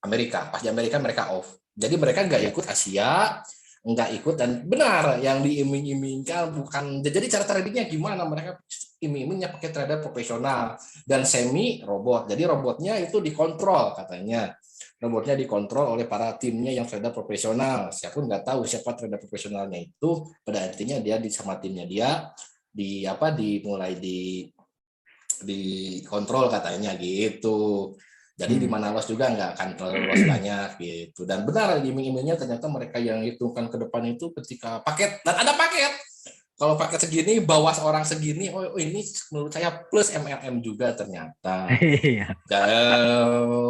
Amerika. Pas di Amerika mereka off. Jadi mereka nggak ikut Asia, nggak ikut, dan benar yang diiming-imingkan bukan. Jadi cara tradingnya gimana? Mereka iming-imingnya pakai trader profesional dan semi robot. Jadi robotnya itu dikontrol katanya. Robotnya dikontrol oleh para timnya yang trader profesional. Siapa pun nggak tahu siapa trader profesionalnya itu. Pada artinya dia sama timnya dia dimulai dikontrol katanya gitu. Jadi di mana loss juga nggak akan terlalu loss banyak gitu. Dan benar iming-imingnya ternyata mereka yang hitungkan ke depan itu ketika paket, dan ada paket. Kalau paket segini, bawah orang segini, oh ini menurut saya plus MLM juga ternyata. Iya.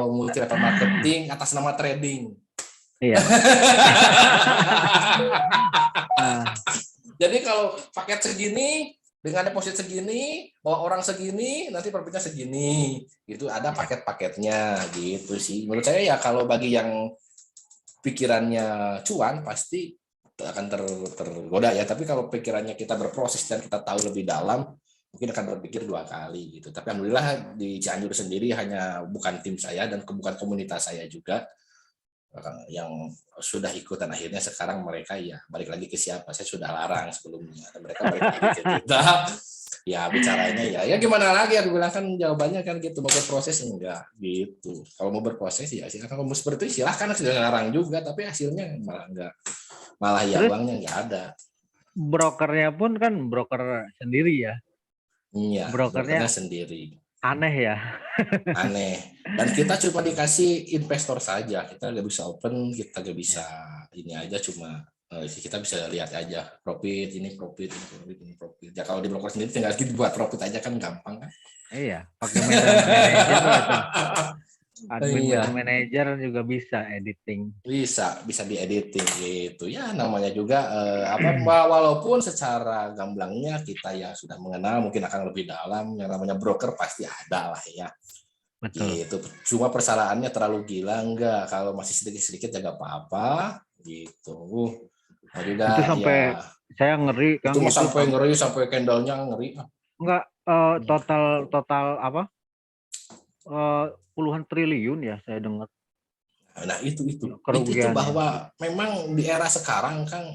Multi level marketing atas nama trading. Iya. Jadi kalau paket segini, dengan deposit segini, bawa orang segini, nanti profitnya segini. Gitu, ada paket-paketnya gitu sih. Menurut saya ya kalau bagi yang pikirannya cuan pasti akan tergoda ya. Tapi kalau pikirannya kita berproses dan kita tahu lebih dalam, mungkin akan berpikir 2 kali gitu. Tapi alhamdulillah di Cianjur sendiri hanya bukan tim saya dan bukan komunitas saya juga yang sudah ikut, dan akhirnya sekarang mereka ya balik lagi ke siapa, saya sudah larang sebelumnya, dan mereka balik lagi ke kita. Ya bicaranya ya gimana lagi, aku bilang kan jawabannya kan gitu, mau berproses enggak gitu. Kalau mau berproses ya silakan, kalau mau seperti itu silahkan, sudah larang juga, tapi hasilnya malah enggak, malah ya Terus uangnya enggak ada. brokernya pun kan broker sendiri ya. Iya, brokernya Brokernya sendiri. aneh ya. Aneh. Dan kita cuma dikasih investor saja, kita nggak bisa open, kita nggak bisa ini aja, cuma kita bisa lihat aja profit, ini profit, ini profit, ini profit. Ya kalau di broker sendiri tinggal gitu buat profit aja kan gampang kan. Iya, pakai manajer itu. Iya, Admin manager juga bisa editing. bisa diediting gitu. Ya namanya juga walaupun secara gamblangnya kita ya sudah mengenal, mungkin akan lebih dalam, yang namanya broker pasti ada lah ya. Betul. Gitu. Cuma persalahannya terlalu gila enggak, kalau masih sedikit-sedikit ya enggak apa-apa gitu. Nah juga Itu sampai ya saya ngeri itu Kang, mah itu sampai ngeri, sampai candlenya ngeri. enggak total apa? Puluhan triliun ya saya dengar Nah itu kerugiannya. bahwa memang di era sekarang kan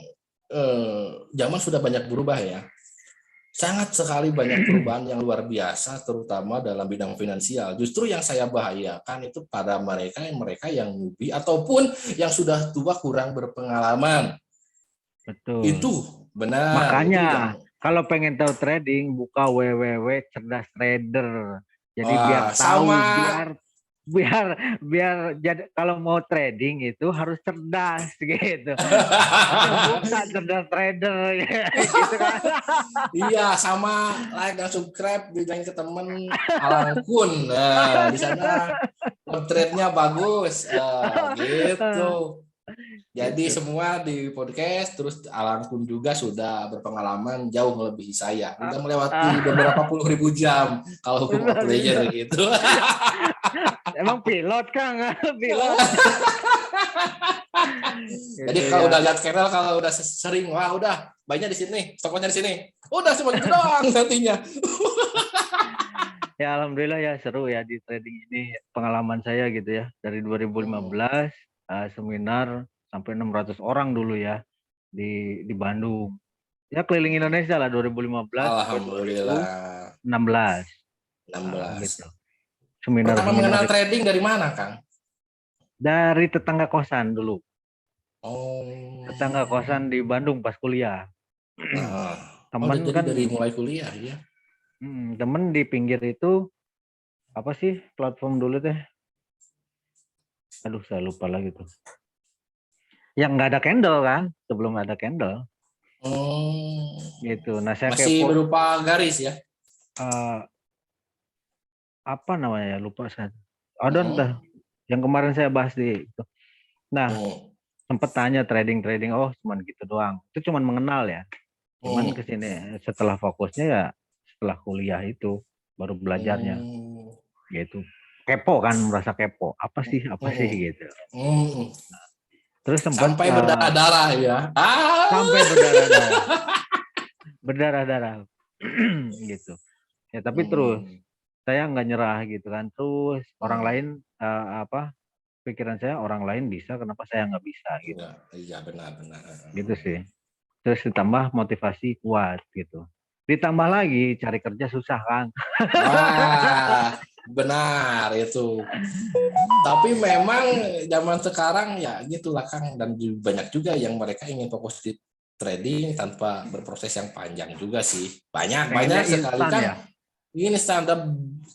zaman sudah banyak berubah ya. Sangat sekali banyak perubahan yang luar biasa, terutama dalam bidang finansial. Justru yang saya bahayakan itu pada mereka yang newbie ataupun yang sudah tua kurang berpengalaman. Betul. Itu benar, itu Makanya yang kalau pengen tahu trading, buka www cerdas trader. Jadi biar sama. tahu, biar biar jadi kalau mau trading itu harus cerdas gitu. Makanya buka cerdas trader gitu kan. Iya, sama, like dan subscribe, bilang ke temen Alang Kun. Nah, di sana trade-nya bagus, gitu. Jadi Gitu. semua di podcast, terus Alang Kun juga sudah berpengalaman jauh melebihi saya. Udah melewati beberapa puluh ribu jam kalau pro player gitu. Emang pilot Kang, pilot. Jadi Gitu kalau ya. udah lihat channel, kalau udah sering, wah udah banyak di sini, stoknya di sini. Udah cuma gitu doang nantinya. Ya alhamdulillah ya seru ya di trading ini, pengalaman saya gitu ya dari 2015 seminar sampai 600 orang dulu ya di Bandung. Ya keliling Indonesia lah 2015 sampai Alhamdulillah 2016 gitu. 16. Pertama Seminar-seminar mengenal trading dari mana, Kang? dari tetangga kosan dulu. Oh. Tetangga kosan di Bandung pas kuliah. Nah. Oh, Temen jadi kan dari mulai kuliah ya. temen di pinggir itu apa sih platform dulu teh? Aduh saya lupa lagi tuh. Yang nggak ada candle kan, sebelum ada candle Oh. gitu. Nah saya Masih kepo berupa garis ya. apa namanya ya lupa saya. Ada entah Oh. yang kemarin saya bahas di itu. Nah Oh. sempet tanya trading, oh cuman gitu doang. Itu cuman mengenal ya. Cuman kesini setelah fokusnya ya setelah kuliah itu baru belajarnya Hmm. gitu. Kepo kan, merasa kepo. Apa sih Hmm. gitu. Hmm. Terus sempat Sampai berdarah-darah ya. sampai berdarah-darah, berdarah-darah gitu. Ya tapi terus Hmm. saya nggak nyerah gitu kan. Terus orang Hmm. lain pikiran saya orang lain bisa, kenapa saya nggak bisa gitu. Iya, iya benar-benar. Gitu sih. Terus ditambah motivasi kuat gitu. Ditambah lagi cari kerja susah kan. Wah, benar itu. Tapi memang zaman sekarang ya gitulah Kang, dan banyak juga yang mereka ingin fokus di trading tanpa berproses yang panjang juga sih. Banyak Pengennya banyak sekali instan Kang. ya. Ini standar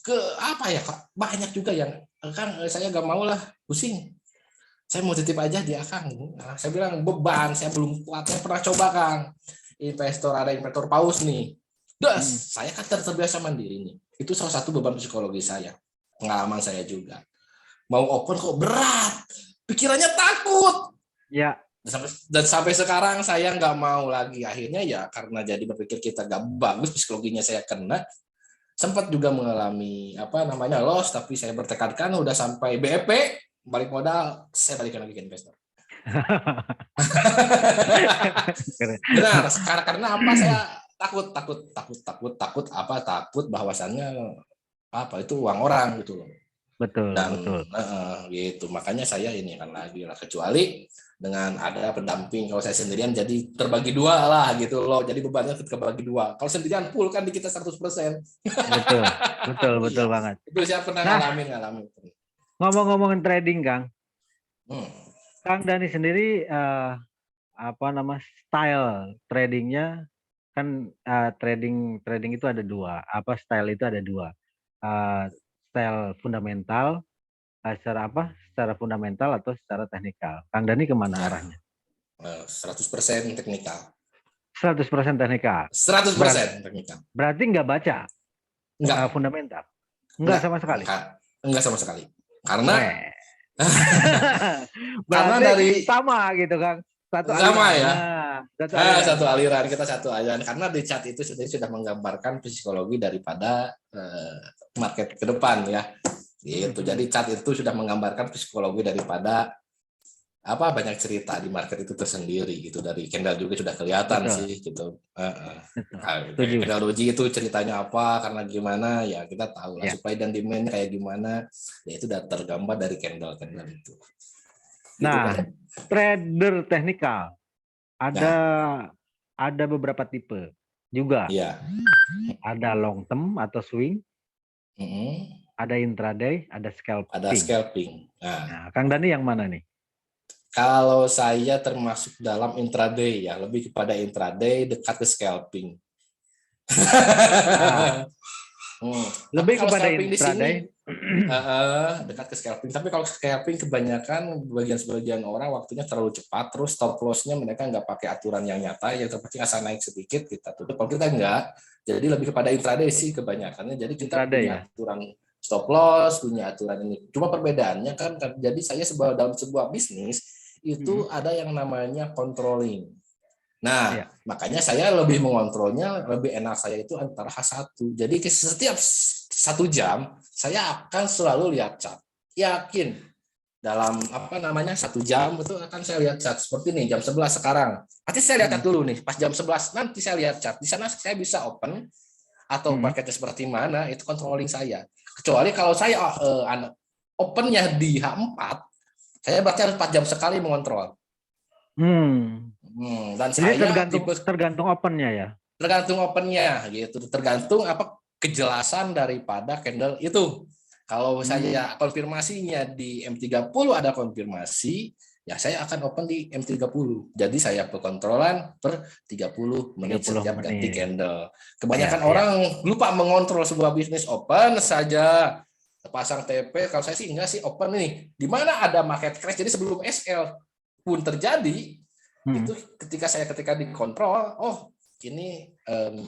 ke apa ya Kak? Banyak juga yang Kang, saya gak mau lah, pusing. Saya mau titip aja di Akang. Nah, saya bilang beban, saya belum kuat. Saya pernah coba Kang. Ada investor paus nih. Hmm. Saya kan terbiasa mandiri nih. Itu salah satu beban psikologi saya. Pengalaman saya juga. Mau open kok berat. Pikirannya takut. Ya, Dan sampai sekarang saya nggak mau lagi. Akhirnya ya karena jadi berpikir kita nggak bagus, psikologinya saya kena. Sempat juga mengalami loss, tapi saya bertekadkan udah sampai BEP, balik modal, saya balikan lagi ke investor. Benar, karena apa, saya takut bahwasannya itu uang orang gitu loh. betul, Dan betul. gitu, makanya saya ini kan lagi lah, kecuali dengan ada pendamping. Kalau saya sendirian jadi terbagi dua lah gitu loh, jadi bebannya kebagi dua. Kalau sendirian full kan di kita 100%. Betul, betul, betul Iya, banget. itu saya pernah Nah, ngalamin. ngomong-ngomongin trading, Hmm. Kang Dani sendiri style tradingnya kan, trading trading itu ada dua, style itu ada dua. Eh, Style fundamental, secara fundamental atau secara teknikal. Kang Dani kemana Nah, arahnya? 100% teknikal. 100% teknikal. 100% teknikal. Berarti nggak baca Enggak, fundamental? Nggak enggak, sama sekali. enggak, enggak sama sekali. Karena Weh. karena Berarti dari sama gitu Kang. Satu sama aliran. ya. Nah, satu aliran Satu berarti. aliran, kita satu aliran, karena di chat itu sudah menggambarkan psikologi daripada market ke depan ya. Gitu. Jadi chat itu sudah menggambarkan psikologi daripada banyak cerita di market itu tersendiri gitu. Dari candle juga sudah kelihatan Betul, sih gitu. betul. Kayak Setuju. candle doji itu ceritanya apa, karena gimana ya kita tahu lah, Ya. supply dan demand kayak gimana ya, itu udah tergambar dari candle itu. Gitu Nah, kan. trader teknikal ada Nah, ada beberapa tipe juga. iya. Ada long term atau swing, ada intraday, ada Ada scalping. scalping. Nah, Nah, Kang Dani yang mana nih? kalau saya termasuk dalam intraday ya, lebih kepada intraday dekat ke scalping. Ah, Tapi lebih kalau kepada scalping di sini intraday. dekat ke scalping. Tapi kalau scalping kebanyakan sebagian orang waktunya terlalu cepat, terus stop loss-nya mereka nggak pakai aturan yang nyata, yang terpenting asal naik sedikit kita tutup. Kalau kita nggak, jadi lebih kepada intraday sih kebanyakannya. Jadi kita Intraday ya. punya aturan stop loss, punya aturan ini. Cuma perbedaannya kan, jadi saya dalam sebuah bisnis itu ada yang namanya controlling. Nah, Ya. makanya saya lebih mengontrolnya, lebih enak saya itu antara H1. Jadi setiap 1 jam saya akan selalu lihat chart. Yakin dalam 1 jam itu akan saya lihat chart. Seperti nih jam 11 sekarang. Nanti saya lihat chart dulu nih, pas jam 11 nanti saya lihat chart. Di sana saya bisa open atau marketnya seperti mana, itu controlling saya. Kecuali kalau saya opennya di H4, saya berarti harus 4 jam sekali mengontrol. Dan Jadi saya tergantung opennya ya. tergantung opennya gitu, tergantung kejelasan daripada candle itu. Kalau saya konfirmasinya di M30 ada konfirmasi, ya saya akan open di M30. Jadi saya pengontrolan per 30 menit 30 setiap ganti menit. candle. Kebanyakan Ya. orang lupa mengontrol sebuah bisnis, open saja pasang TP. Kalau saya sih enggak sih, open nih. Di mana ada market crash, jadi sebelum SL pun terjadi, itu ketika dikontrol, ini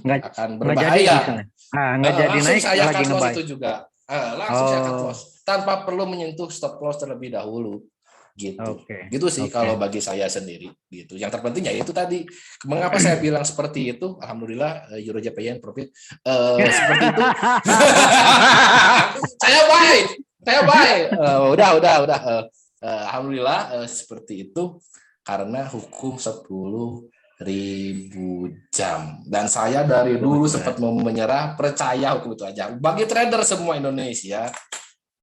akan berbahaya. Nggak jadi Langsung naik, saya lagi cut loss ngebuy. itu juga. Langsung saya cut loss tanpa perlu menyentuh stop loss terlebih dahulu. gitu. Oke. Gitu sih Oke. kalau bagi saya sendiri gitu. Yang terpenting ya itu tadi. Mengapa saya bilang seperti itu? Alhamdulillah Euro Japan profit seperti itu. Saya baik. Saya baik. Udah. Alhamdulillah seperti itu karena hukum 10.000 jam. Dan saya dari dulu sempat mau menyerah, percaya hukum itu aja. Bagi trader semua Indonesia,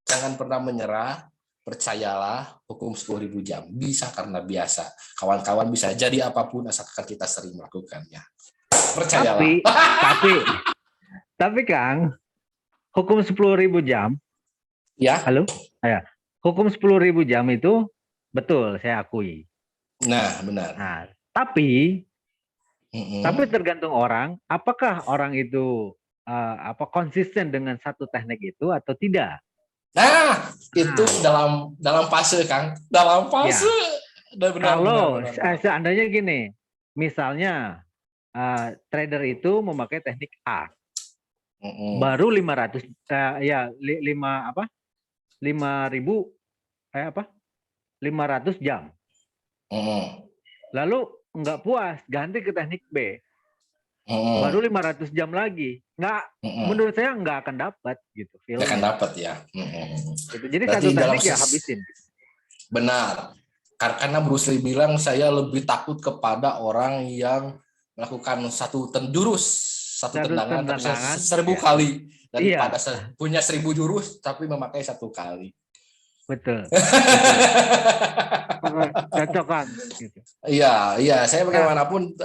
jangan pernah menyerah, percayalah hukum 10.000 jam. Bisa karena biasa. Kawan-kawan bisa jadi apapun asalkan kita sering melakukannya. Percayalah. Tapi Kang, hukum 10.000 jam, Ya. halo? Ya. Hukum 10.000 jam itu betul, saya akui. Nah, benar. Nah, tapi tergantung orang, apakah orang itu konsisten dengan satu teknik itu atau tidak. Nah, itu dalam fase, Kang. Dalam fase. Ya. Kalau seandainya gini, misalnya trader itu memakai teknik A, baru 500 500 jam. Lalu nggak puas, ganti ke teknik B. Baru 500 jam lagi. Menurut saya nggak akan dapat gitu. Nggak akan dapat ya. Gitu. Jadi berarti satu teknik ya habisin. Benar. Karena Bruce Lee bilang saya lebih takut kepada orang yang melakukan satu tendangan tapi 1.000 kali daripada punya 1.000 jurus tapi memakai 1 kali. Betul. Cocokan. Gitu. Iya, saya bagaimanapun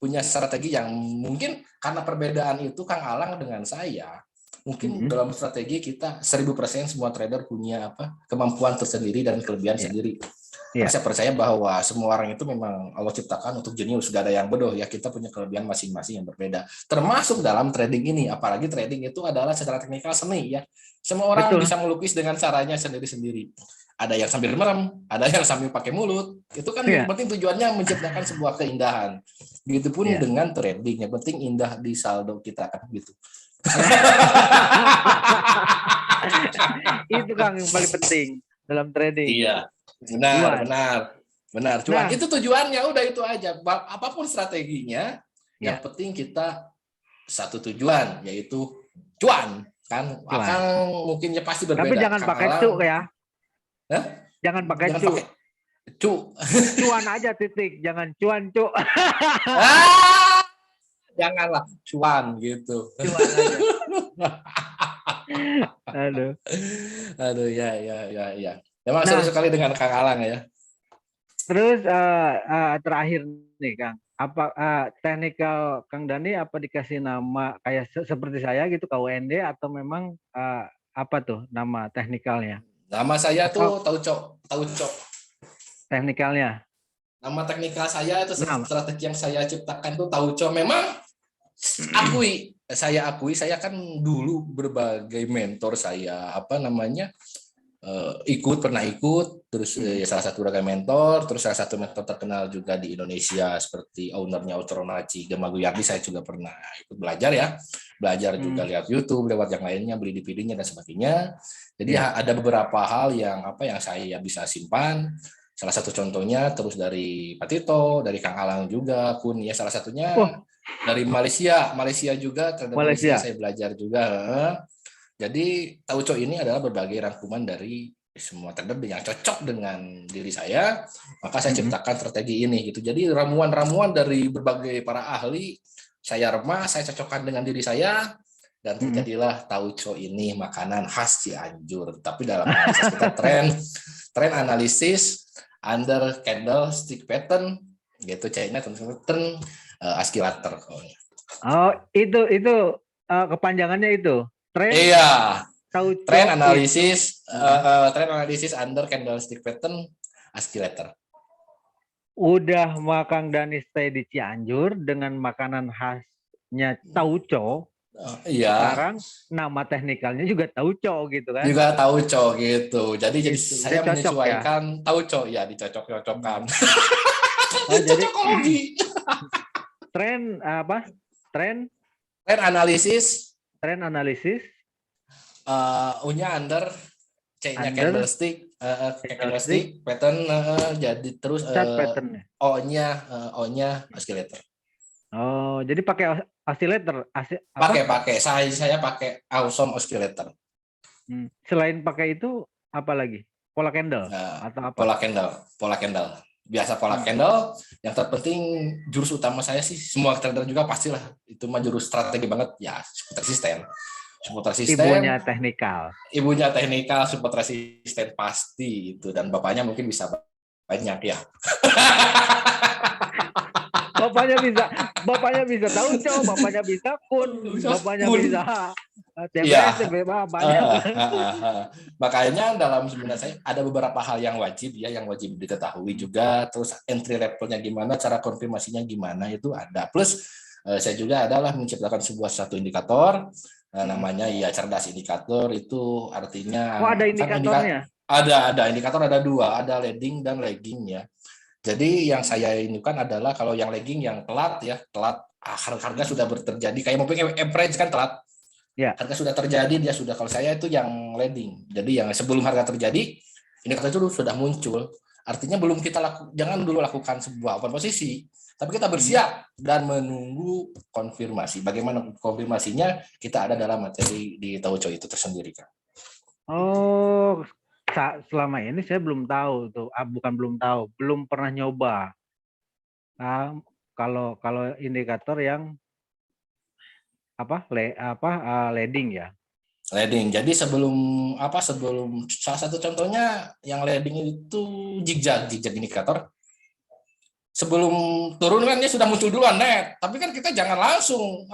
punya strategi yang mungkin karena perbedaan itu Kang Alang dengan saya. Mungkin dalam strategi kita 1.000% semua trader punya kemampuan tersendiri dan kelebihan sendiri. Saya percaya bahwa semua orang itu memang Allah ciptakan untuk jenius, gak ada yang bodoh ya, kita punya kelebihan masing-masing yang berbeda. Termasuk dalam trading ini, apalagi trading itu adalah secara teknikal seni ya. Semua orang bisa melukis dengan caranya sendiri-sendiri. Ada yang sambil merem, ada yang sambil pakai mulut. Itu kan yang penting tujuannya menciptakan sebuah keindahan. Begitupun dengan trading, yang penting indah di saldo kita kan gitu. Itu Kang yang paling penting dalam trading. Iya, benar. Cuan itu tujuannya, udah itu aja. Apapun strateginya, yang penting kita satu tujuan, yaitu cuan. Kan akan mungkinnya pasti berbeda. Tapi jangan pakai cuk ya. Jangan pakai cuk. Cuan aja titik, jangan cuan cuk. Janganlah cuan gitu. Cuan aja. Aduh ya. Memang seru sekali dengan Kang Alang ya. Terus terakhir nih Kang, apa teknikal Kang Dani apa dikasih nama kayak seperti saya gitu KWND atau memang apa tuh nama teknikalnya? Nama saya tuh Tauco. Teknikalnya. Nama teknikal saya itu strategi yang saya ciptakan tuh Tauco. Memang saya kan dulu berbagai mentor saya pernah ikut terus salah satu berbagai mentor, terus salah satu mentor terkenal juga di Indonesia seperti ownernya Otronaci Gema Guyardi, saya juga pernah ikut belajar juga lihat YouTube, lewat yang lainnya, beli DVD-nya dan sebagainya. Jadi ada beberapa hal yang saya bisa simpan. Salah satu contohnya terus dari Pak Tito, dari Kang Alang juga pun ya, salah satunya dari Malaysia juga, Malaysia saya belajar juga. Jadi Tauco ini adalah berbagai rangkuman dari semua trader yang cocok dengan diri saya, maka saya ciptakan strategi ini gitu. Jadi ramuan-ramuan dari berbagai para ahli saya remas, saya cocokkan dengan diri saya, dan terjadilah Tauco ini, makanan khas Cianjur. Tapi dalam analisis kita tren analisis under candlestick pattern gitu, C-nya pattern oscillator. Oh, itu kepanjangannya itu. Iya. Tren analisis under candlestick pattern oscillator. Udah Kang Dani stay di Cianjur dengan makanan khasnya Tauco. Iya. Sekarang nama teknikalnya juga Tauco gitu kan? Juga Tauco gitu. Jadi saya menyesuaikan Tauco ya, dicocok-cocokkan. Jadi tren apa? Tren analisis. U-nya under, C-nya candlestick, candlestick pattern, jadi terus chart pattern. O-nya oscillator. Oh, jadi pakai oscillator, apa? Pakai saya pakai Awesome oscillator. Selain pakai itu apa lagi? Pola candle atau apa? Pola candle. Biasa pola candle. Yang terpenting jurus utama saya sih, semua trader juga pastilah itu mah jurus strategi banget ya, support resisten. Ibunya teknikal. Support resisten pasti itu, dan bapaknya mungkin bisa banyak ya. Bapaknya bisa tahu cowok, bapaknya bisa kun, bapaknya bisa TBS, banyak. Makanya dalam seminar saya ada beberapa hal yang wajib diketahui juga. Terus entry levelnya gimana, cara konfirmasinya gimana itu ada. Plus saya juga adalah menciptakan satu indikator, namanya ya cerdas indikator. Itu artinya ada indikatornya. Ada indikator, ada dua, ada leading dan lagging ya. Jadi yang saya inikan adalah kalau yang lagging, yang telat harga sudah terjadi, kayak mau average kan telat. Ya. Harga sudah terjadi, dia sudah, kalau saya itu yang leading. Jadi yang sebelum harga terjadi, indikator itu sudah muncul. Artinya belum jangan dulu lakukan sebuah open posisi, tapi kita bersiap dan menunggu konfirmasi. Bagaimana konfirmasinya? Kita ada dalam materi di Tauco itu tersendiri, Kak. Oh, selama ini saya belum tahu tuh, belum pernah nyoba. Kalau indikator yang leading ya. Leading. Jadi sebelum salah satu contohnya yang leading itu zigzag indikator. Sebelum turun kan dia sudah muncul duluan net, tapi kan kita jangan langsung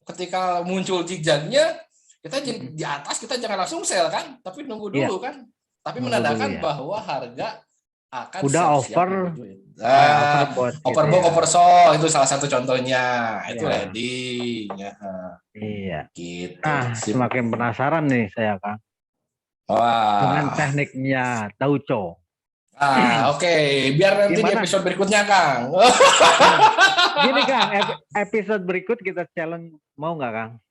ketika muncul zigzagnya kita di atas, kita jangan langsung sell kan, tapi nunggu dulu kan. Tapi menandakan bahwa harga akan udah siap-siap overbought, oversold, itu salah satu contohnya. Itu leading ya. Iya. Gitu. Semakin penasaran nih saya, Kang. Dengan tekniknya Tauco. Oke. Biar nanti di episode berikutnya, Kang. Gini, Kang, episode berikut kita challenge, mau nggak, Kang?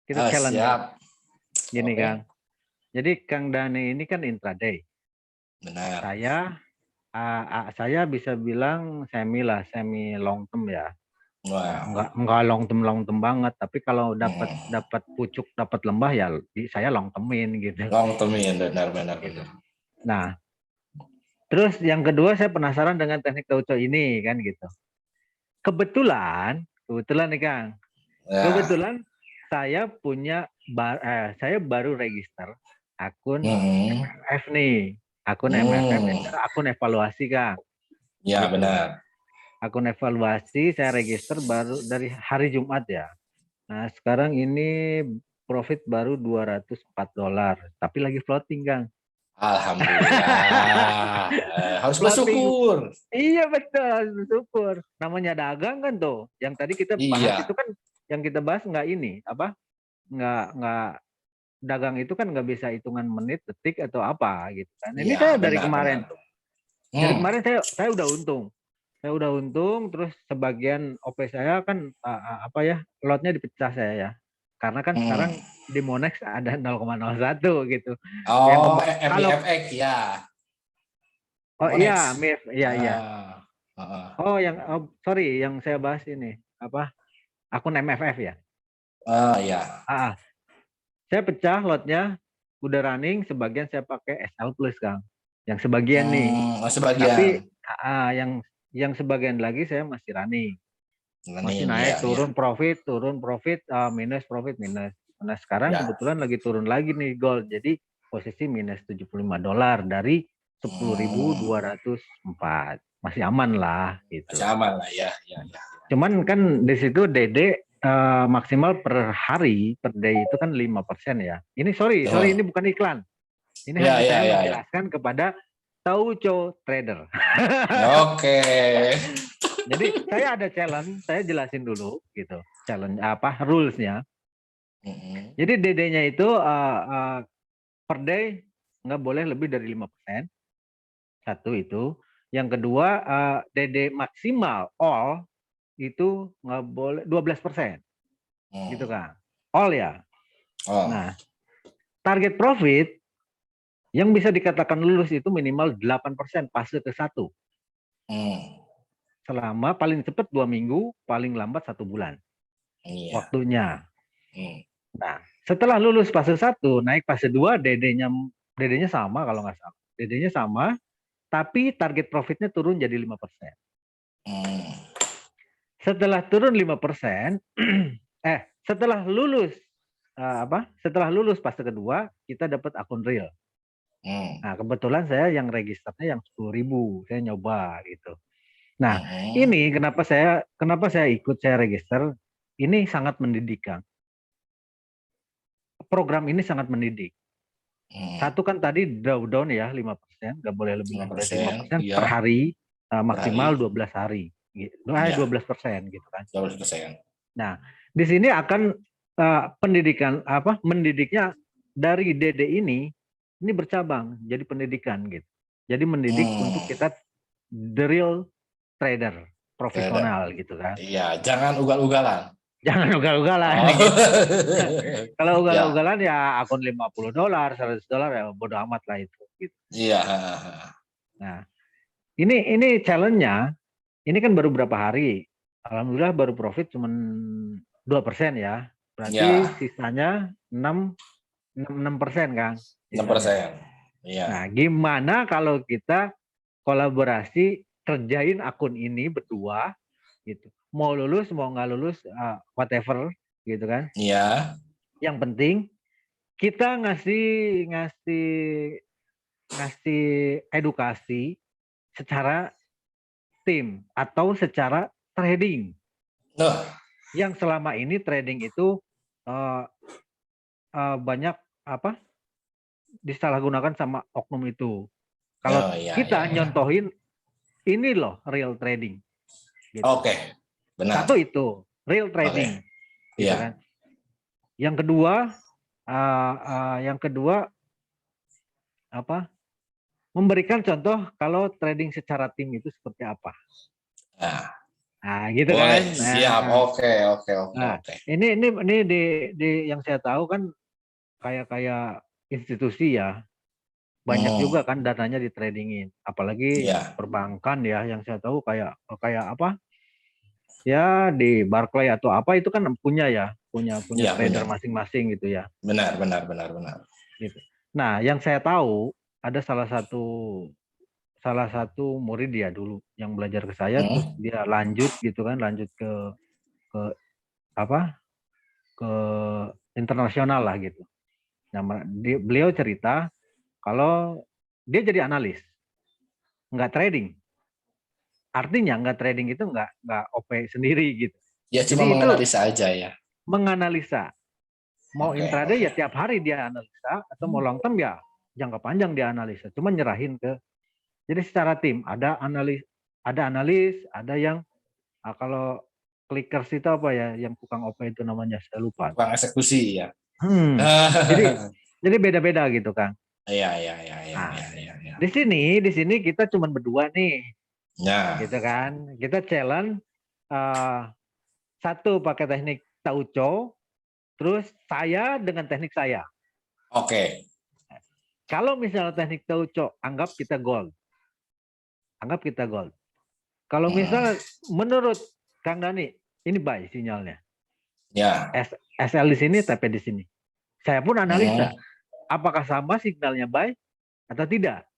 Kita challenge. Siap. Gini, Kang. Jadi Kang Dani ini kan intraday. Benar. Saya bisa bilang semi long term ya. Wow. Enggak long term banget, tapi kalau dapat pucuk, dapat lembah ya saya long termin gitu. Long termin, benar. Gitu. Nah, terus yang kedua saya penasaran dengan teknik Tauco ini kan gitu. Kebetulan nih, Kang. Ya. Kebetulan saya saya baru register akun MFF nih. Akun MFF itu akun evaluasi, Kang. Ya, gitu. Benar. Akun evaluasi saya register baru dari hari Jumat ya. Nah, sekarang ini profit baru $204, tapi lagi floating, Kang. Alhamdulillah. Harus bersyukur. Iya, betul, harus bersyukur. Namanya dagang kan tuh. Yang tadi kita bahas itu kan, yang kita bahas nggak dagang itu kan nggak bisa hitungan menit, detik atau apa gitu kan. Ini saya dari kemarin tuh. Dari kemarin saya udah untung. Saya udah untung, terus sebagian OP saya kan lotnya dipecah saya ya. Karena kan sekarang di Monex ada 0,01 gitu. Oh, MIFX ya. Oh iya, MIF, iya. Oh, sorry, yang saya bahas ini akun MFF ya. Iya. Saya pecah lotnya, udah running, sebagian saya pakai SL Plus, Kang. Yang sebagian nih. Sebagian. Tapi yang sebagian lagi saya masih running. Masih naik, turun profit, minus profit, minus. Nah, sekarang kebetulan lagi turun lagi nih gold. Jadi posisi minus $75 dari 10.204. Masih aman lah gitu. Masih aman lah ya. Cuman kan di situ DD maksimal per hari, per day itu kan 5% ya. Ini sorry ini bukan iklan. Ini hanya saya menjelaskan kepada Tauco trader. Oke. Jadi saya ada challenge, saya jelasin dulu gitu. Challenge rules-nya. Jadi DD-nya itu per day nggak boleh lebih dari 5%. Satu itu. Yang kedua DD maksimal all itu nggak boleh 12%. Gitu, Kang. All ya. Nah, target profit Yang bisa dikatakan lulus itu minimal 8% fase ke-1. Selama paling cepat 2 minggu, paling lambat 1 bulan Iya. waktunya. Nah, setelah lulus fase 1, naik fase 2, DD-nya sama kalau nggak salah. DD-nya sama, tapi target profitnya turun jadi 5%. Setelah turun 5%, setelah lulus setelah lulus fase kedua, kita dapat akun real. Nah, kebetulan saya yang registernya yang 10.000, saya nyoba gitu. Nah, ini kenapa saya ikut, saya register, ini sangat mendidik, program ini sangat mendidik. Satu kan tadi drawdown ya 5%, nggak boleh lebih dari 5% iya. per hari, maksimal 12 hari, 12% gitu kan. 12%. Nah, di sini akan mendidiknya dari DD ini bercabang jadi pendidikan gitu. Jadi mendidik untuk kita the real trader, profesional gitu kan. Iya, jangan ugal-ugalan. Jangan ugal-ugalan. Oh. Gitu. Kalau Ya. ugal-ugalan ya akun $50, $100 ya bodo amat lah itu. Gitu. Iya. Nah, ini challenge-nya, ini kan baru berapa hari. Alhamdulillah baru profit cuma 2% ya. Berarti sisanya 6% kan. 6%. Iya. Nah, gimana kalau kita kolaborasi kerjain akun ini berdua gitu. Mau lulus mau nggak lulus whatever gitu kan. Iya. Yang penting kita ngasih edukasi secara tim atau secara trading. Yang selama ini trading itu banyak disalahgunakan sama oknum itu. Kalau kita nyontohin ini loh real trading. Gitu. Oke, benar. Satu itu real trading, gitu kan. Yang kedua, memberikan contoh kalau trading secara tim itu seperti apa. Nah, gitu boleh, kan. Siap. Oke. Ini di yang saya tahu kan kayak institusi ya. Banyak juga kan dananya di tradingin. Apalagi perbankan ya, yang saya tahu kayak apa? Ya di Barclay atau apa itu kan punya trader masing-masing gitu ya. Benar. Gitu. Nah, yang saya tahu ada salah satu murid dia dulu yang belajar ke saya, terus dia lanjut gitu kan, lanjut ke internasional lah gitu. Nah, beliau cerita kalau dia jadi analis, nggak trading. Artinya nggak trading itu nggak OP sendiri gitu. Ya cuma jadi menganalisa aja ya. Menganalisa. Mau intraday ya tiap hari dia analisa, atau mau long term ya jangka panjang dia analisa. Cuma nyerahin jadi secara tim ada analis, ada yang kalau clickers itu apa ya, yang tukang OP itu namanya saya lupa. Tukang eksekusi ya. Jadi beda-beda gitu kan. Iya. Di sini kita cuma berdua nih. Ya. Gitu kan. Kita challenge satu pakai teknik Tauco, terus saya dengan teknik saya. Oke. Kalau misalnya teknik Tauco, anggap kita gold. Kalau misalnya menurut Kang Dani, ini buy sinyalnya. Ya. SL di sini, TP di sini. Saya pun analisa, apakah sama signalnya buy atau tidak.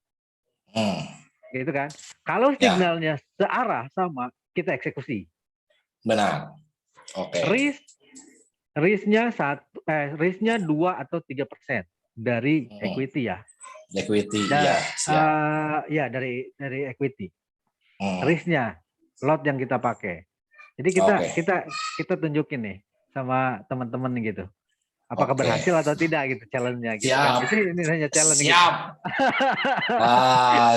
Gitu kan. Kalau signalnya searah sama, kita eksekusi. Benar. Oke. Risknya 2 atau 3% dari equity ya. Equity, ya. Ya dari equity. Risknya, lot yang kita pakai. Jadi kita tunjukin nih sama teman-teman gitu. Apakah berhasil atau tidak gitu challenge-nya gitu kan. Ini hanya challenge. Siap.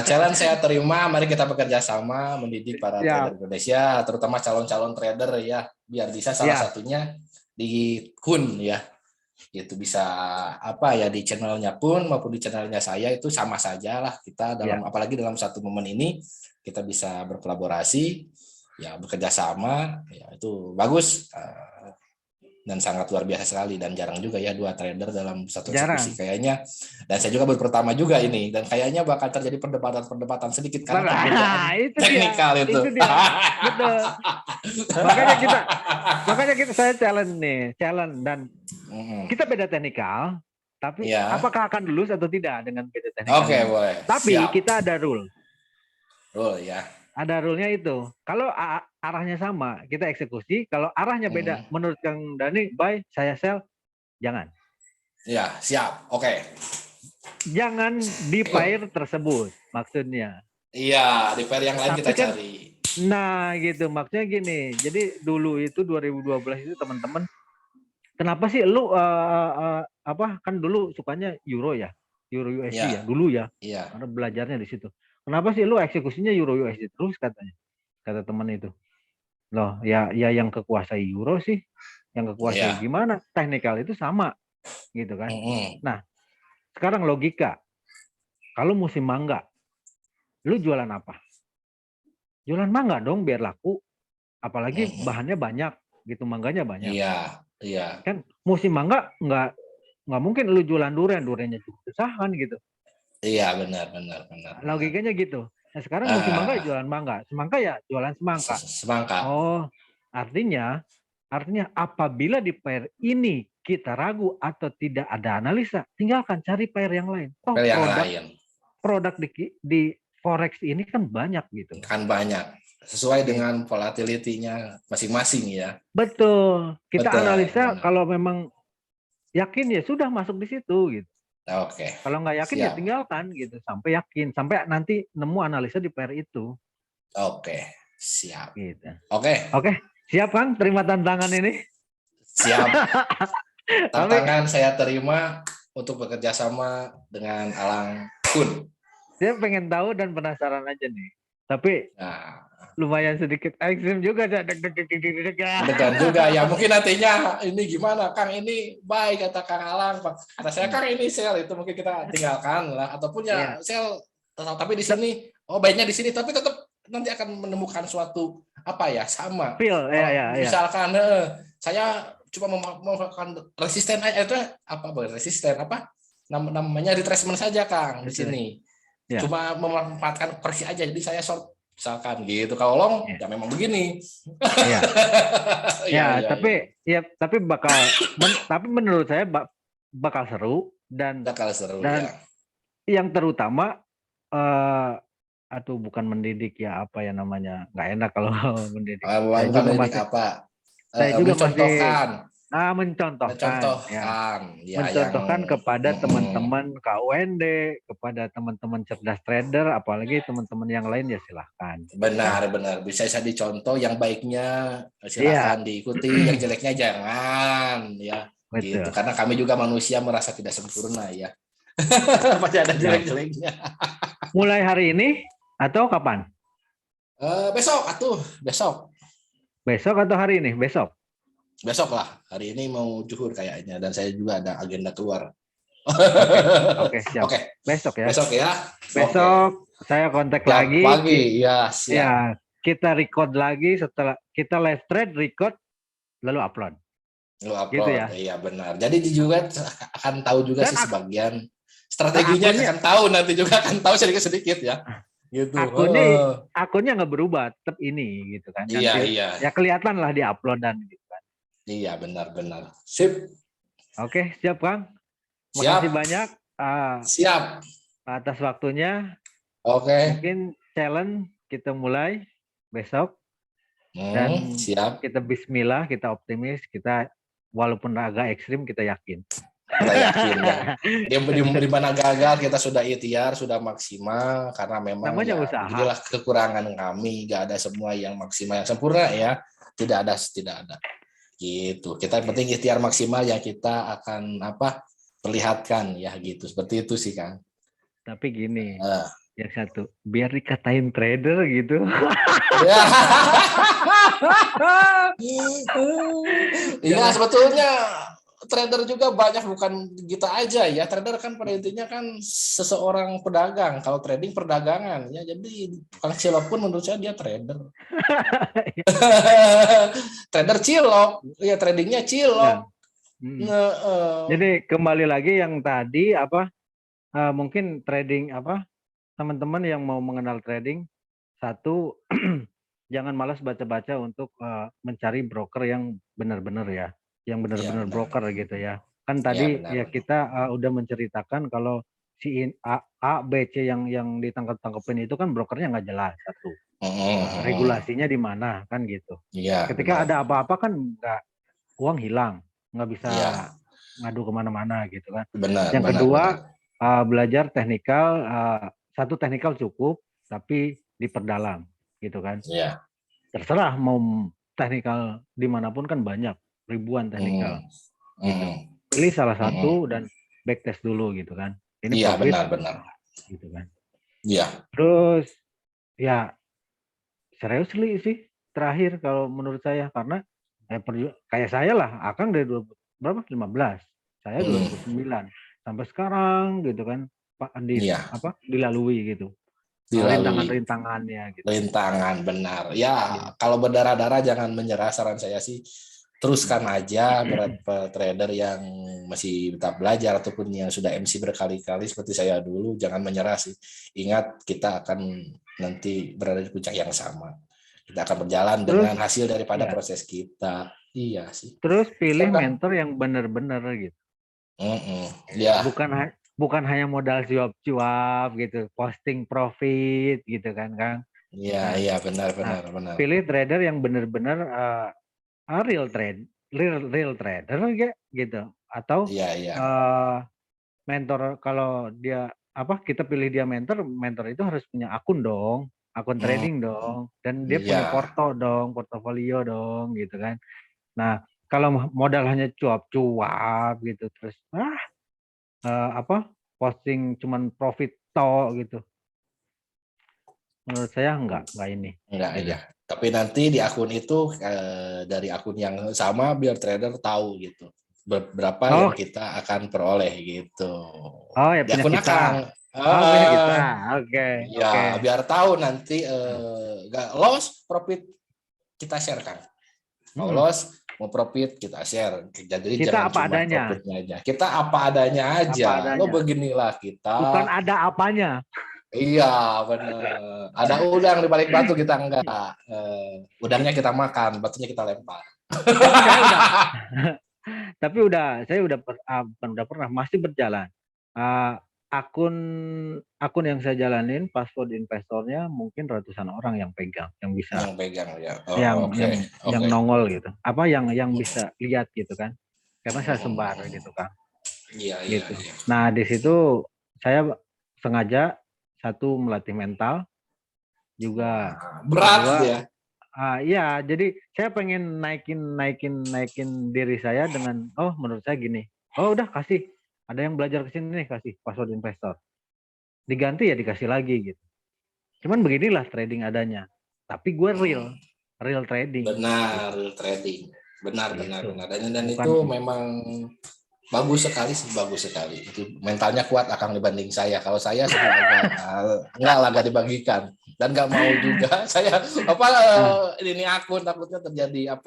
Challenge saya terima. Mari kita bekerja sama mendidik para trader Indonesia, terutama calon-calon trader ya, biar bisa salah satunya di Kun ya. Itu bisa di channelnya Kun maupun di channelnya saya, itu sama saja lah kita apalagi dalam satu momen ini kita bisa berkolaborasi ya, bekerja sama ya, itu bagus. dan sangat luar biasa sekali, dan jarang juga ya 2 trader dalam satu Jarang. eksekusi kayaknya, dan saya juga baru pertama juga ini, dan kayaknya bakal terjadi perdebatan sedikit karena perbedaan Itu teknikal dia, itu. itu dia, betul. Makanya kita saya challenge dan kita beda teknikal, tapi Ya. apakah akan lulus atau tidak dengan beda teknikal? Oke, boleh. Tapi Siap. kita ada rule. Ya. Ada rule-nya itu. Kalau arahnya sama, kita eksekusi. Kalau arahnya beda, menurut Kang Dani, buy, saya sell, jangan. Ya, siap. Oke. Jangan di pair tersebut, maksudnya. Iya, di pair yang lain kita cari. Nah, gitu. Maksudnya gini. Jadi dulu itu 2012 itu teman-teman, kenapa sih lu kan dulu sukanya euro ya, euro USD ya, dulu ya. Karena belajarnya di situ. Kenapa sih lu eksekusinya euro USD terus katanya? Kata teman itu. Loh, ya yang kekuasai euro sih, yang kekuasai gimana? Teknikal itu sama, gitu kan. Nah, sekarang logika. Kalau musim mangga, lu jualan apa? Jualan mangga dong biar laku. Apalagi bahannya banyak, gitu, mangganya banyak. Iya. Kan musim mangga nggak mungkin lu jualan duriannya juga usahan gitu. Iya, benar. Logikanya gitu. Nah, sekarang musim mangga jualan mangga, semangka ya jualan semangka. Semangka. Oh, artinya apabila di pair ini kita ragu atau tidak ada analisa, tinggalkan cari pair yang lain. Oh, produk di forex ini kan banyak gitu. Kan banyak. Sesuai dengan volatility-nya masing-masing ya. Betul. Kita analisa kalau memang yakin ya sudah masuk di situ gitu. Oke. Kalau nggak yakin ya tinggalkan gitu sampai yakin, sampai nanti nemu analisa di pair itu. Oke, siap. Gitu. Oke, siap Kang, terima tantangan ini. Siap. Tantangan saya terima untuk bekerja sama dengan Alang Kun. Saya pengen tahu dan penasaran aja nih. Tapi lumayan sedikit ekstrim juga, Degan juga ya. Mungkin nantinya ini gimana, Kang, ini baik kata Kang Alang, kata saya Kang ini sell, itu mungkin kita tinggalkan lah, ataupun ya sell tapi di sini baiknya di sini, tapi tetap nanti akan menemukan suatu sama. Misalkan saya cuma melakukan resisten aja, itu namanya retracement saja, Kang, di sini. Cuma memanfaatkan koreksi aja, jadi saya short misalkan gitu. Kalau long ya memang begini. Tapi tapi menurut saya bakal seru dan yang terutama bukan mendidik ya, apa ya namanya, nggak enak kalau mendidik. Saya juga mencontohkan kepada teman-teman KUND, kepada teman-teman cerdas trader, apalagi teman-teman yang lain ya silahkan. Benar. Bisa dicontoh, yang baiknya silahkan diikuti, yang jeleknya jangan ya. Gitu. Karena kami juga manusia merasa tidak sempurna ya. Pasti ada jelek-jeleknya. Mulai hari ini atau kapan? Besok. Besok atau hari ini? Besok lah. Hari ini mau zuhur kayaknya, dan saya juga ada agenda keluar. Siap. Besok ya. Besok saya kontak lagi. Siap. Ya, kita record lagi setelah kita live trade, record lalu upload. Gitu ya. Iya, benar. Jadi juga akan tahu juga sih sebagian strateginya, akan tahu nanti juga, akan tahu sedikit-sedikit ya. Gitu. Akunnya nggak berubah, tetap ini gitu kan. Iya. Ya kelihatan lah di upload dan gitu kan. Iya, benar. Sip. Oke, siap Kang. Makasih banyak. Siap. Atas waktunya. Mungkin challenge kita mulai besok. Dan kita bismillah, kita optimis, kita walaupun agak ekstrim kita yakin. Kita yakin ya. Di mana gagal kita sudah ikhtiar, sudah maksimal, karena memang namanya usaha. Inilah kekurangan kami, nggak ada semua yang maksimal yang sempurna ya. Tidak ada. Gitu. Kita penting ikhtiar maksimal yang kita akan perlihatkan ya, gitu. Seperti itu sih, Kang. Tapi gini, yang satu biar dikatain trader gitu. Iya, sebetulnya trader juga banyak, bukan kita aja ya. Trader kan pada intinya kan seseorang pedagang. Kalau trading perdagangan ya. Jadi tukang cilok pun menurut saya dia trader. Trader cilok, ya tradingnya cilok. Ya. Jadi kembali lagi yang tadi apa mungkin trading apa teman-teman yang mau mengenal trading, satu jangan malas baca-baca untuk mencari broker yang benar-benar ya, yang Iya benar-benar benar. broker gitu ya. Kan Iya tadi benar. ya kita udah menceritakan kalau si A, B, C yang ditangkap-tangkepin itu kan brokernya nggak jelas satu. Regulasinya di mana kan gitu. Iya Ketika benar. ada apa-apa kan nggak, uang hilang, nggak bisa Iya ngadu kemana-mana gitu kan. benar Yang benar kedua benar. belajar teknikal, satu teknikal cukup tapi diperdalam gitu kan. Iya. Terserah mau teknikal dimanapun kan banyak, ribuan teknikal gitu. Pilih salah satu dan backtest dulu gitu kan. Ini Iya profit benar benar. gitu kan. Iya. Terus ya serius sih terakhir kalau menurut saya, karena kayak saya lah, Akang dari berapa 15, saya 2009 sampai sekarang gitu kan, Pak Andi Iya. apa dilalui gitu Dilalui. rintangan-rintangannya gitu. Rintangan benar. Ya, kalau berdarah-darah jangan menyerah, saran saya sih. Teruskan aja berat trader yang masih tetap belajar ataupun yang sudah MC berkali-kali seperti saya dulu, jangan menyerah sih. Ingat kita akan nanti berada di puncak yang sama. Kita akan berjalan Terus dengan hasil daripada ya, proses kita. Iya sih. terus pilih Siap kan? mentor yang benar-benar gitu. Ya. Bukan hanya modal cuap-cuap gitu, posting profit gitu kan, Kang. Iya, Nah, iya benar nah, benar benar. pilih trader yang benar-benar real trader gitu, atau Iya, iya. mentor. Kalau dia apa, kita pilih dia mentor itu harus punya akun dong, akun trading dong, dan dia punya Iya. portofolio dong gitu kan. Nah, kalau modal hanya cuap-cuap gitu, terus apa posting cuman profit gitu, menurut saya enggak ini Enggak gitu. ya. Tapi nanti di akun itu dari akun yang sama biar trader tahu gitu. Berapa yang Oh, kita akan peroleh gitu. ya Di punya akun kita. Akang. Oh, punya kita. Oke, oke. Ya, biar tahu nanti nggak loss profit kita share kan. Kalau loss mau profit kita share. Jadi Kita jangan apa cuma adanya. profitnya aja. Kita apa adanya Apa aja. Lo adanya. beginilah Bukan kita. ada apanya. Iya, benar. Ada udang di balik batu, kita enggak. Udangnya kita makan, batunya kita lempar. Tapi saya udah tapi saya udah pernah, masih berjalan. Akun yang saya jalanin, password investornya mungkin ratusan orang yang pegang, yang bisa, Yang pegang ya. yang Oke. nongol gitu. Apa yang bisa lihat gitu kan. Karena saya sebar gitu kan. Iya, iya, Gitu. iya. Nah, di situ saya sengaja satu melatih mental juga. Berat Kedua, ya. iya, jadi saya pengen naikin diri saya dengan menurut saya gini. Oh, udah kasih. Ada yang belajar ke sini nih, kasih password investor. Diganti ya dikasih lagi gitu. Cuman beginilah trading adanya. Tapi gue real trading. Benar, Gitu. real trading. Benar, Gitu. benar, benar. Dan itu memang bagus sekali. Itu mentalnya kuat Akang dibanding saya. Kalau saya sudah agak dibagikan dan nggak mau juga saya ini akun takutnya terjadi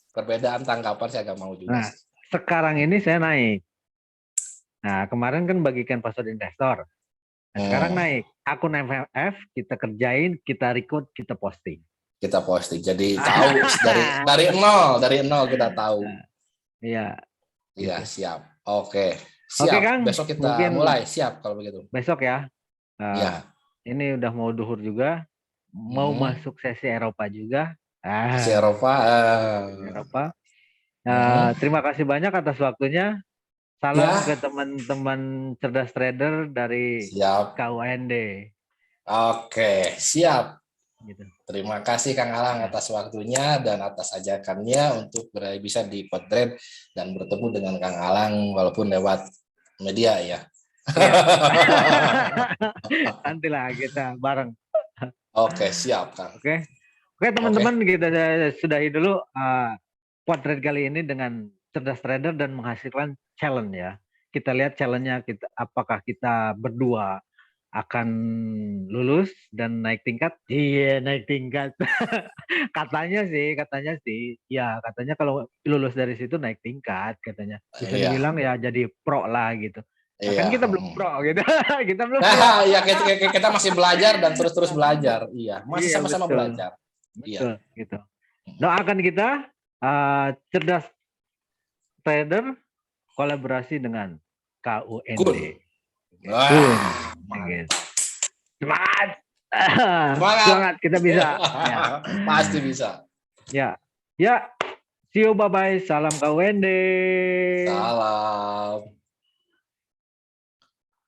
perbedaan tanggapan, saya nggak mau juga. Nah, sekarang ini saya naik. Nah, kemarin kan bagikan password investor. Nah, sekarang naik. Akun MFF kita kerjain, kita record, kita posting. Kita posting. Jadi tahu dari nol kita tahu. Iya. Iya, Gitu. siap. Oke. Siap. Oke, Kang. Besok kita Mungkin mulai. Siap kalau begitu. Besok ya. Iya. Ini udah mau duhur juga. Mau masuk sesi Eropa juga. Sesi Eropa. Terima kasih banyak atas waktunya. Salam ke teman-teman cerdas trader dari KUND. Oke, siap. Gitu. Terima kasih Kang Alang atas waktunya dan atas ajakannya untuk bisa di Podtrade dan bertemu dengan Kang Alang walaupun lewat media ya. Nantilah kita bareng. Oke, siap Kang. Oke teman-teman, kita sudahi dulu Podtrade kali ini dengan cerdas trader dan menghasilkan challenge ya. Kita lihat challenge-nya apakah kita berdua akan lulus dan naik tingkat? Iya, naik tingkat. katanya sih, ya katanya kalau lulus dari situ naik tingkat katanya. Bisa Iya, dibilang ya jadi pro lah gitu. Nah, kan iya. kita belum pro gitu. kita belum pro. Ya kita masih belajar dan terus belajar. Iya, masih Iya, sama-sama betul. belajar. Iya. Betul gitu. Doakan kita cerdas trader kolaborasi dengan KUND. Cool. Cool. Wah, Gitu. Semangat. semangat. Semangat kita bisa. Ya. Pasti bisa. Ya. Ya. See you, bye-bye. Salam KUND. Salam.